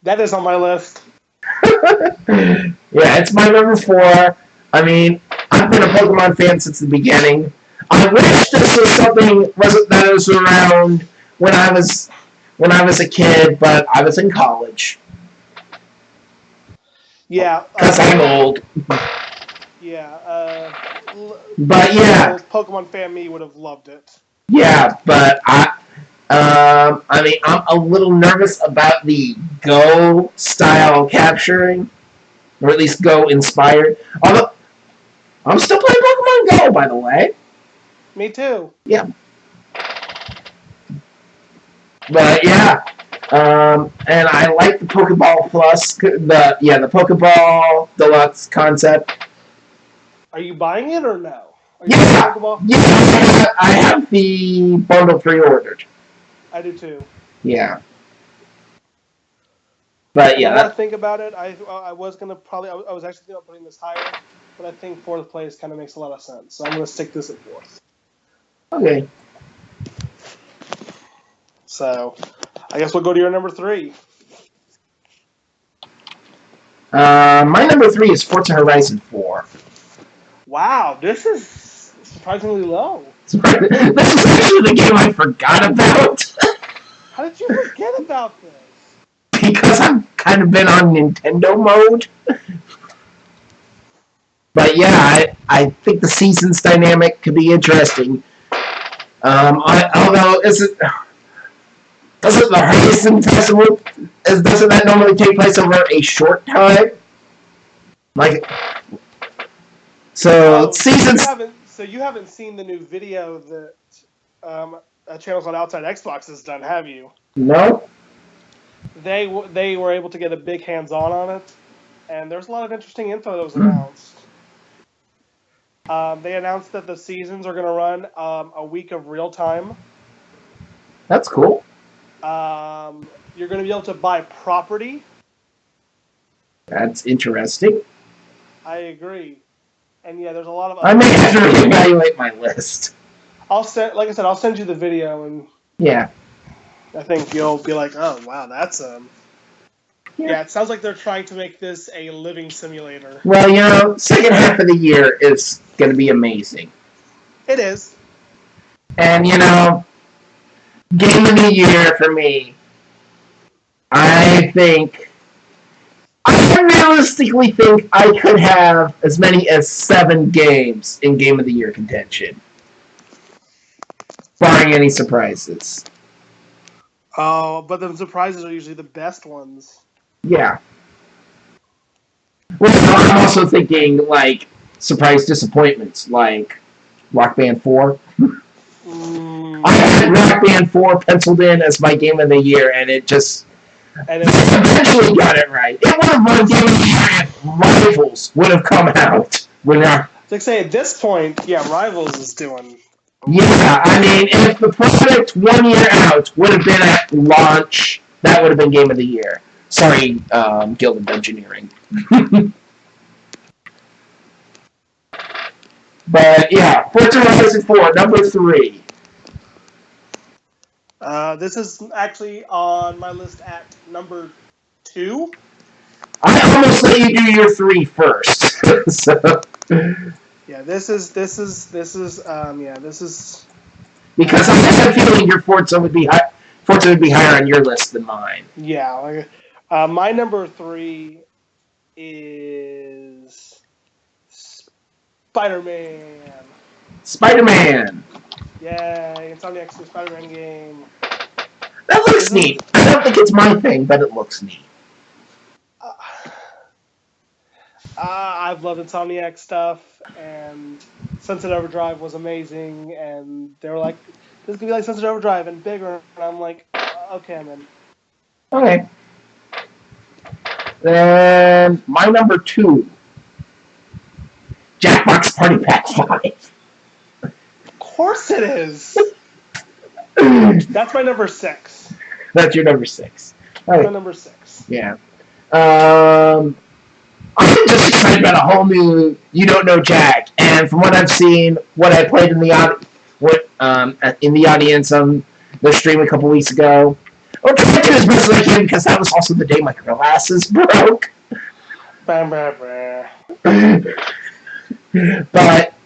Speaker 2: That is on my list.
Speaker 1: Yeah, it's my number 4. I mean, I've been a Pokemon fan since the beginning. I wish this was something that was around when I was a kid, but I was in college.
Speaker 2: Yeah.
Speaker 1: Because I'm old.
Speaker 2: Yeah.
Speaker 1: But yeah.
Speaker 2: Pokemon fan me would have loved it.
Speaker 1: Yeah, but I mean, I'm a little nervous about the Go style capturing, or at least Go inspired. Although I'm still playing Pokemon Go, by the way.
Speaker 2: Me too.
Speaker 1: Yeah. But yeah, and I like the Pokeball Plus, the Pokeball Deluxe concept.
Speaker 2: Are you buying it or no?
Speaker 1: Yeah, I have the bundle pre-ordered.
Speaker 2: I do too.
Speaker 1: Yeah. But yeah,
Speaker 2: the more I think about it, I was gonna probably I was actually thinking about putting this higher, but I think fourth place kind of makes a lot of sense, so I'm gonna stick this at 4th.
Speaker 1: Okay.
Speaker 2: So, I guess we'll go to your number 3.
Speaker 1: My number 3 is Forza Horizon 4.
Speaker 2: Wow, this is surprisingly low.
Speaker 1: This is actually the game I forgot about.
Speaker 2: How did you forget about this?
Speaker 1: Because I've kind of been on Nintendo mode. But yeah, I think the seasons dynamic could be interesting. Although doesn't the Horizon Festival doesn't that normally take place over a short time? Like, so seasons.
Speaker 2: You haven't seen the new video that Channels on Outside Xbox has done, have you?
Speaker 1: No.
Speaker 2: They were able to get a big hands-on on it, and there's a lot of interesting info that was announced. They announced that the seasons are going to run a week of real time.
Speaker 1: That's cool.
Speaker 2: You're going to be able to buy property.
Speaker 1: That's interesting.
Speaker 2: I agree. And yeah, there's a lot of.
Speaker 1: I may have to reevaluate my list.
Speaker 2: I'll send you the video, and
Speaker 1: yeah,
Speaker 2: I think you'll be like, oh wow, that's Yeah, it sounds like they're trying to make this a living simulator.
Speaker 1: Well, second half of the year is going to be amazing.
Speaker 2: It is.
Speaker 1: And game of the year for me, I realistically think I could have as many as 7 games in game of the year contention, barring any surprises.
Speaker 2: Oh, but the surprises are usually the best ones.
Speaker 1: Yeah. Well, I'm also thinking, like, surprise disappointments, like Rock Band 4. I had Rock Band 4 penciled in as my game of the year, and it eventually got it right. It would have won game of the year if Rivals would have come out.
Speaker 2: Like say, at this point, yeah, Rivals is doing...
Speaker 1: Yeah, I mean, if the product 1 year out would have been at launch, that would have been game of the year. Sorry, Guild of Engineering. But yeah, Forza Horizon 4, number 3.
Speaker 2: This is actually on my list at number 2.
Speaker 1: I almost let you do your 3 first. So.
Speaker 2: Yeah, this is
Speaker 1: because I have a feeling your Forza would be higher on your list than mine.
Speaker 2: Yeah, my number 3 is Spider-Man.
Speaker 1: Spider-Man.
Speaker 2: Yay, Insomniac's new Spider-Man game.
Speaker 1: That looks neat. I don't think it's my thing, but it looks neat.
Speaker 2: I've loved Insomniac stuff, and Sunset Overdrive was amazing, and they were like, this is going to be like Sunset Overdrive and bigger, and I'm like, okay, I'm in.
Speaker 1: Okay. Then my number 2, Jackbox Party Pack 5.
Speaker 2: Of course it is. That's my number 6.
Speaker 1: That's your number 6.
Speaker 2: That's my number 6.
Speaker 1: Yeah. I'm just excited about a whole new You Don't Know Jack, and from what I've seen, what I played in the audience on the stream a couple weeks ago, or tried to as much as I can because that was also the day my glasses broke. But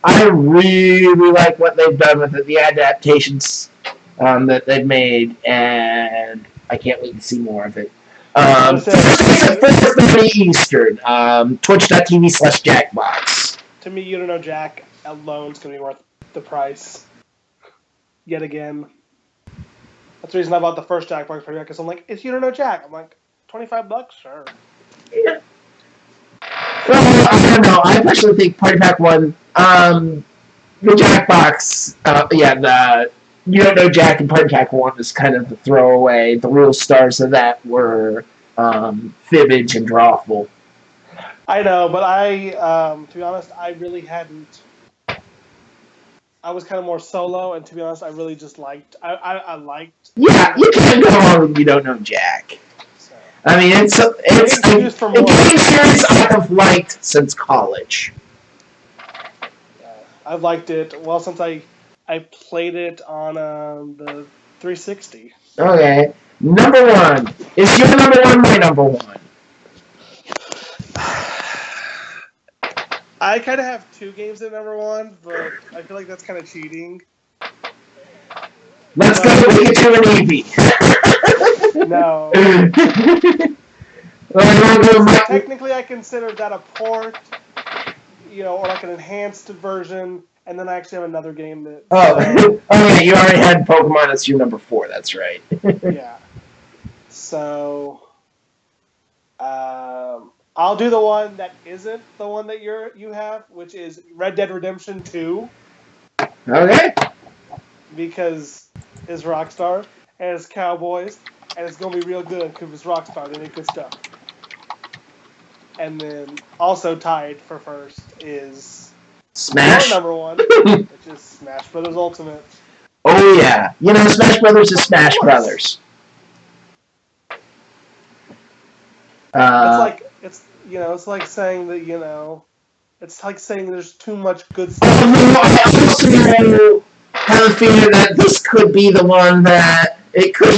Speaker 1: I really like what they've done with it, the adaptations that they've made, and I can't wait to see more of it. 4:30 Eastern, twitch.tv/Jackbox.
Speaker 2: To me, You Don't Know Jack alone is going to be worth the price. Yet again. That's the reason I bought the first Jackbox Party Pack, because I'm like, it's You Don't Know Jack. I'm like, $25? Sure.
Speaker 1: Yeah. Well, I don't know. I personally think Party Pack 1, the Jackbox, the You Don't Know Jack and Party Pack 1 is kind of the throwaway. The real stars of that were Fibbage and Drawful.
Speaker 2: I know, but to be honest, I really hadn't. I was kind of more solo, and to be honest, I really just liked. I liked.
Speaker 1: Yeah, you can't go wrong with You Don't Know Jack. So, I mean, it's a game series I have liked since college.
Speaker 2: I've liked it well since I played it on the 360.
Speaker 1: Okay, number 1. Is your number 1 my number 1?
Speaker 2: I kind of have 2 games at number 1, but I feel like that's kind of cheating.
Speaker 1: Let's go Pikachu and Eevee.
Speaker 2: No. Technically, I consider that a port, or like an enhanced version, and then I actually have another game that.
Speaker 1: Okay, you already had Pokemon. That's your number 4. That's right.
Speaker 2: Yeah. So, I'll do the one that isn't the one that you have, which is Red Dead Redemption 2.
Speaker 1: Okay.
Speaker 2: Because it's Rockstar, and it's Cowboys, and it's going to be real good because it's Rockstar. They make good stuff. And then also tied for first is
Speaker 1: Smash.
Speaker 2: number 1, which is Smash Brothers Ultimate.
Speaker 1: Oh yeah, Smash Brothers is Smash Brothers.
Speaker 2: It's like saying that it's like saying there's too much good stuff.
Speaker 1: I also have a feeling that this could be the one that it could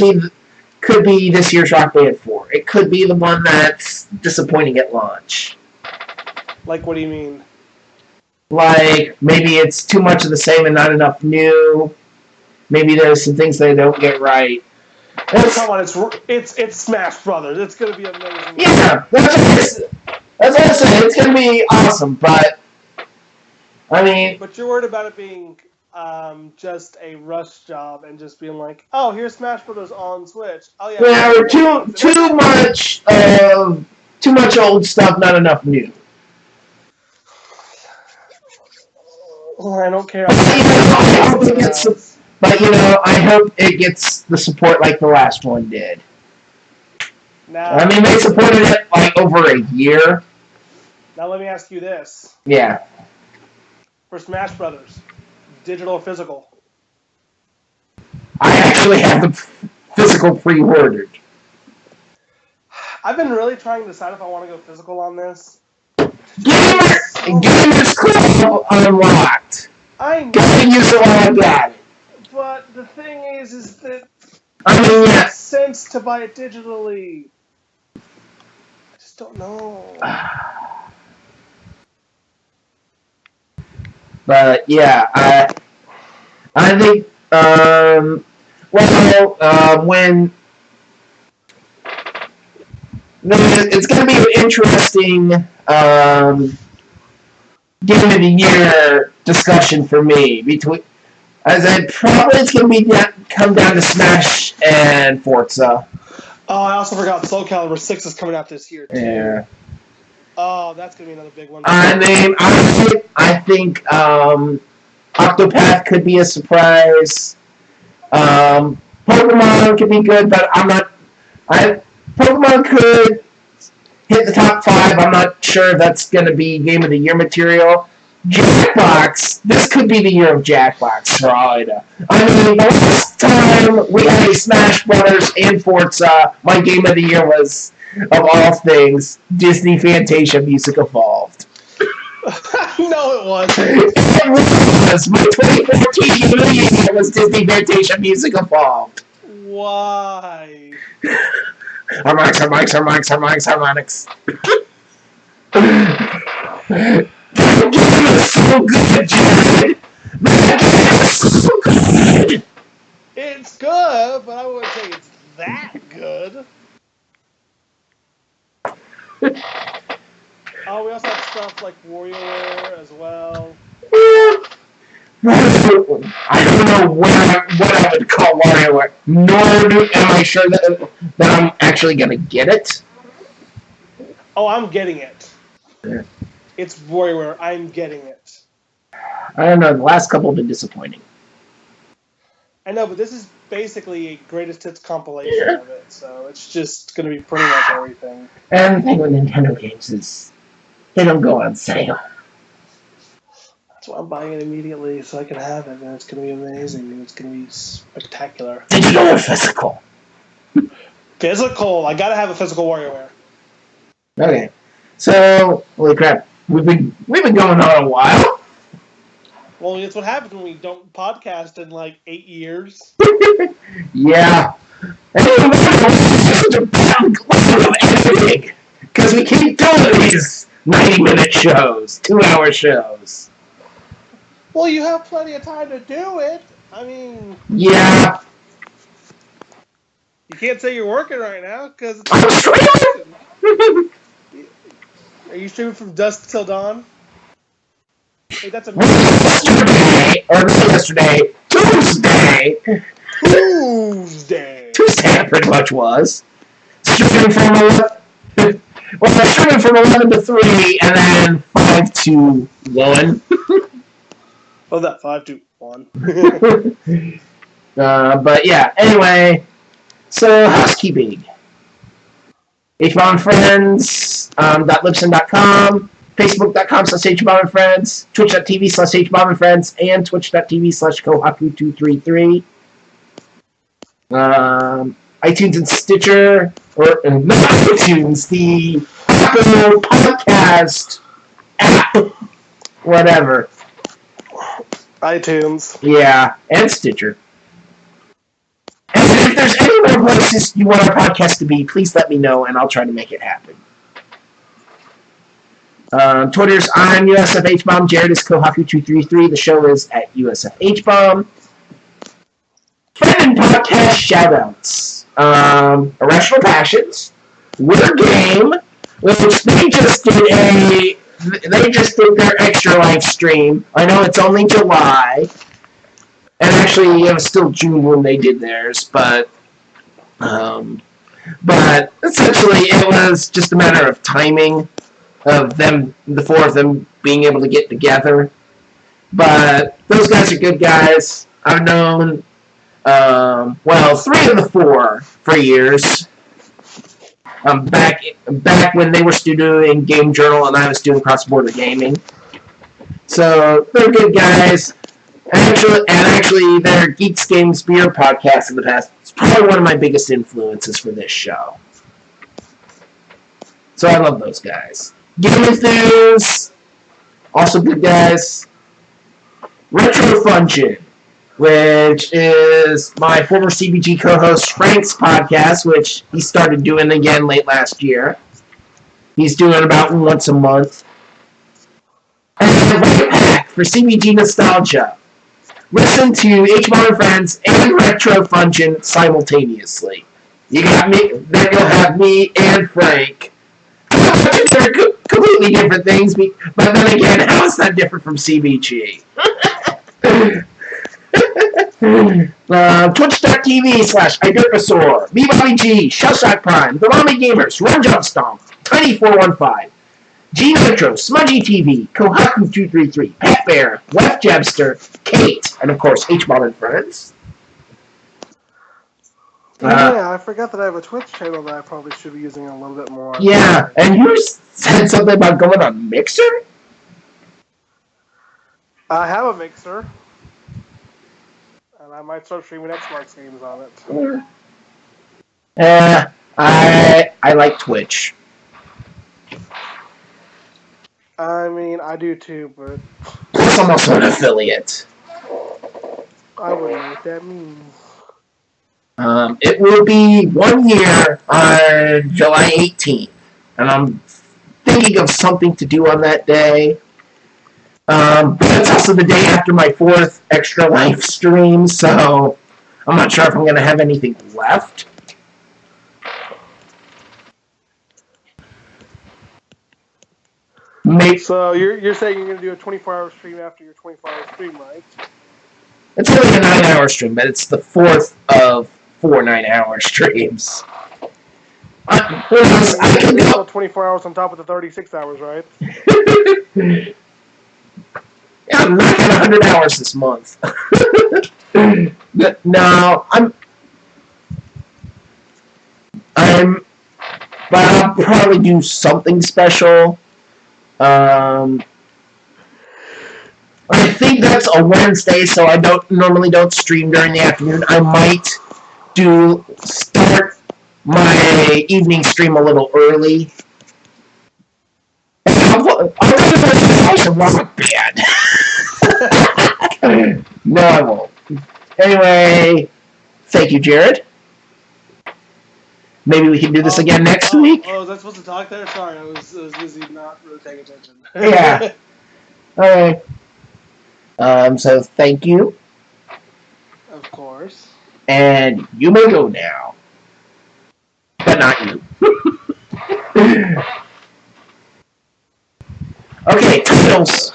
Speaker 1: be this year's Rock Band 4. It could be the one that's disappointing at launch.
Speaker 2: Like, what do you mean?
Speaker 1: Like, maybe it's too much of the same and not enough new. Maybe there's some things they don't get right.
Speaker 2: Come on, it's Smash Brothers. It's gonna be amazing.
Speaker 1: Yeah, that's what I said. It's gonna be awesome, but I mean.
Speaker 2: But you're worried about it being just a rush job and just being like, oh, here's Smash Brothers on Switch. Oh yeah.
Speaker 1: Yeah, too much old stuff, not enough new.
Speaker 2: Well, I don't care.
Speaker 1: But I hope it gets the support like the last one did.
Speaker 2: Now,
Speaker 1: I mean, they supported it like over a year.
Speaker 2: Now let me ask you this.
Speaker 1: Yeah.
Speaker 2: For Smash Brothers, digital or physical?
Speaker 1: I actually have the physical pre-ordered.
Speaker 2: I've been really trying to decide if I want to go physical on this.
Speaker 1: Gamers Club unlocked.
Speaker 2: I know.
Speaker 1: Got to use it while I got it.
Speaker 2: But the thing is that
Speaker 1: it
Speaker 2: makes sense to buy it digitally. I just don't know.
Speaker 1: But yeah, I think when it's going to be an interesting game of the year discussion for me between. As it's going to come down to Smash and Forza.
Speaker 2: Oh, I also forgot Soul Calibur 6 is coming out this year too.
Speaker 1: Yeah.
Speaker 2: Oh, that's going to be another big one.
Speaker 1: I mean, I think Octopath could be a surprise. Pokemon could be good, but I'm not. Pokemon could hit the top 5. I'm not sure if that's going to be Game of the Year material. Jackbox, this could be the year of Jackbox for all I know. I mean, the last time we had a Smash Brothers and Forza, my Game of the Year was, of all things, Disney Fantasia Music Evolved.
Speaker 2: No, it wasn't.
Speaker 1: It was. My 2014 Game of the Year was Disney Fantasia Music Evolved.
Speaker 2: Why?
Speaker 1: Harmonics. That game is so good, Jared. That game is so good.
Speaker 2: It's good, but I wouldn't say it's that good. Oh, we also have stuff like WarioWare as well.
Speaker 1: I don't know what I would call WarioWare. Nor am I sure that I'm actually going to get it.
Speaker 2: Oh, I'm getting it.
Speaker 1: Yeah.
Speaker 2: It's WarioWare. I'm getting it.
Speaker 1: I don't know. The last couple have been disappointing.
Speaker 2: I know, but this is basically a greatest hits compilation of it, so it's just going to be pretty much everything.
Speaker 1: And the thing with Nintendo games is they don't go on sale.
Speaker 2: That's why I'm buying it immediately so I can have it, and it's going to be amazing, and it's going to be spectacular.
Speaker 1: Digital or physical?
Speaker 2: Physical! I gotta have a physical WarioWare.
Speaker 1: Okay. So, holy crap. We've been going on a while.
Speaker 2: Well, that's what happens when we don't podcast in like 8 years.
Speaker 1: Yeah. And editing, because we keep doing these 90-minute shows, 2-hour shows.
Speaker 2: Well, you have plenty of time to do it. I mean...
Speaker 1: Yeah.
Speaker 2: You can't say you're working right now, because
Speaker 1: I'm streaming!
Speaker 2: Are you streaming from dusk till dawn? Hey, that's a...
Speaker 1: Tuesday, it pretty much was. Streaming from 11 to 3, and then 5 to 1.
Speaker 2: Oh, that 5 to 1.
Speaker 1: But yeah, anyway, so housekeeping. Hbomb Friends, .libsyn.com, Facebook.com/Hbomb Friends, Twitch.tv/Hbomb Friends, and Twitch.tv/Kohaku233. iTunes and Stitcher, or not iTunes, the Apple Podcast app, whatever.
Speaker 2: iTunes.
Speaker 1: Yeah, and Stitcher. And if there's any more places you want our podcast to be, please let me know, and I'll try to make it happen. Twitter's I'm USFHBomb. Jared is Kohaku233. The show is at USFHBomb. Friend and podcast shoutouts. Irrational Passions. Word Game, which they just did their extra live stream. I know it's only July. And actually, it was still June when they did theirs, but essentially it was just a matter of timing of them, the four of them, being able to get together. But those guys are good guys. I've known, 3 of the 4 for years. Back when they were still doing Game Journal and I was doing Cross Border Gaming. So they're good guys. Actually, their Geeks Games Beer podcast in the past is probably one of my biggest influences for this show. So I love those guys. Game Enthuse, also good guys. Retro Function, which is my former CBG co-host Frank's podcast, which he started doing again late last year. He's doing about once a month. And right back for CBG Nostalgia. Listen to Hbomb Friends and Retro Function simultaneously. You got me. Then you'll have me and Frank. They're completely different things, but then again, how is that different from CBG? Twitch.tv/iDerpasaur, BBobbyG, Shellshock Prime, The Rami Gamers, Run Jump Stomp, Tiny415, G Nitro, Smudgy TV, Kohaku233, Pat Bear, Left Jabster, Kate, and of course Hbomb Friends.
Speaker 2: Yeah, I forgot that I have a Twitch channel that I probably should be using a little bit more.
Speaker 1: Yeah, and you said something about going on Mixer?
Speaker 2: I have a Mixer. And I might start streaming Xbox games on it.
Speaker 1: I like Twitch.
Speaker 2: I mean, I do too, but...
Speaker 1: Plus, I'm also an affiliate.
Speaker 2: I wouldn't know what that means.
Speaker 1: It will be 1 year on July 18th, and I'm thinking of something to do on that day. But it's also the day after my 4th extra live stream, so I'm not sure if I'm going to have anything left. Maybe.
Speaker 2: So you're saying you're going to do a 24-hour stream after your 24-hour stream, right?
Speaker 1: It's only a 9-hour stream, but it's the 4th of 4 9-hour streams. I
Speaker 2: can go 24 hours on top of the 36 hours, right?
Speaker 1: Yeah, I'm not at 100 hours this month. No, but I'll probably do something special. I think that's a Wednesday, so I normally don't stream during the afternoon. I might start my evening stream a little early. I'll do the while I'm bad. No, I won't. Anyway, thank you, Jared. Maybe we can do this again next week.
Speaker 2: Oh, was I supposed to talk there? Sorry, I was busy not really paying attention.
Speaker 1: Yeah. Alright. So thank you.
Speaker 2: Of course.
Speaker 1: And you may go now. But not you. Okay, titles.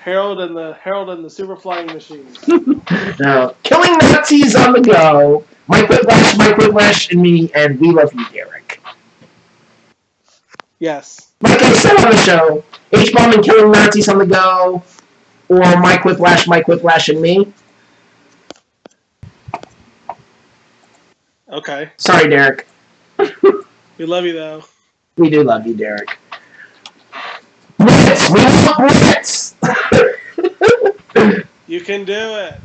Speaker 2: Harold and the Super Flying Machine.
Speaker 1: Now, killing Nazis on the go. Mike Whiplash, and me, and we love you, Derek.
Speaker 2: Yes.
Speaker 1: Like I said on the show, Hbomb and killing Nazis on the go, or Mike Whiplash, and me.
Speaker 2: Okay.
Speaker 1: Sorry, Derek.
Speaker 2: We love you, though.
Speaker 1: We do love you, Derek. Blitz! We want Blitz!
Speaker 2: You can do it.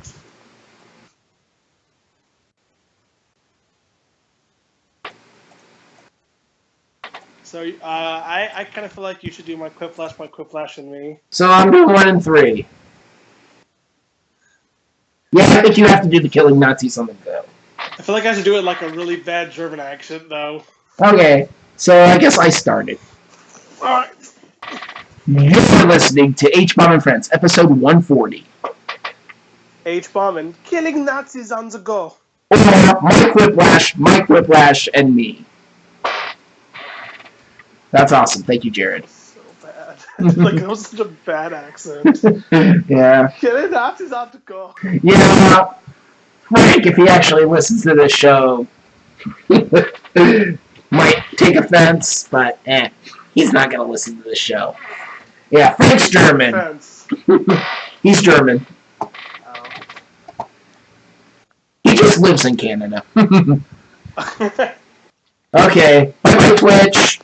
Speaker 2: So, I kind of feel like you should do my Quiplash, and me.
Speaker 1: So I'm doing 1 and 3. Yeah, I think you have to do the killing Nazis on the go.
Speaker 2: I feel like I should do it like a really bad German accent, though.
Speaker 1: Okay, so I guess I started.
Speaker 2: Alright.
Speaker 1: You're listening to Hbomb Friends, episode 140.
Speaker 2: Hbomb and killing Nazis on the go.
Speaker 1: Or Mike Whiplash, and me. That's awesome. Thank you, Jared.
Speaker 2: So bad. Like, that was such a bad accent.
Speaker 1: Yeah.
Speaker 2: Killing Nazis on the go.
Speaker 1: Yeah, Frank, if he actually listens to this show, might take offense, but he's not going to listen to this show. Yeah, Frank's German. He's German.
Speaker 2: Oh.
Speaker 1: He just lives in Canada. Okay, bye-bye, Twitch.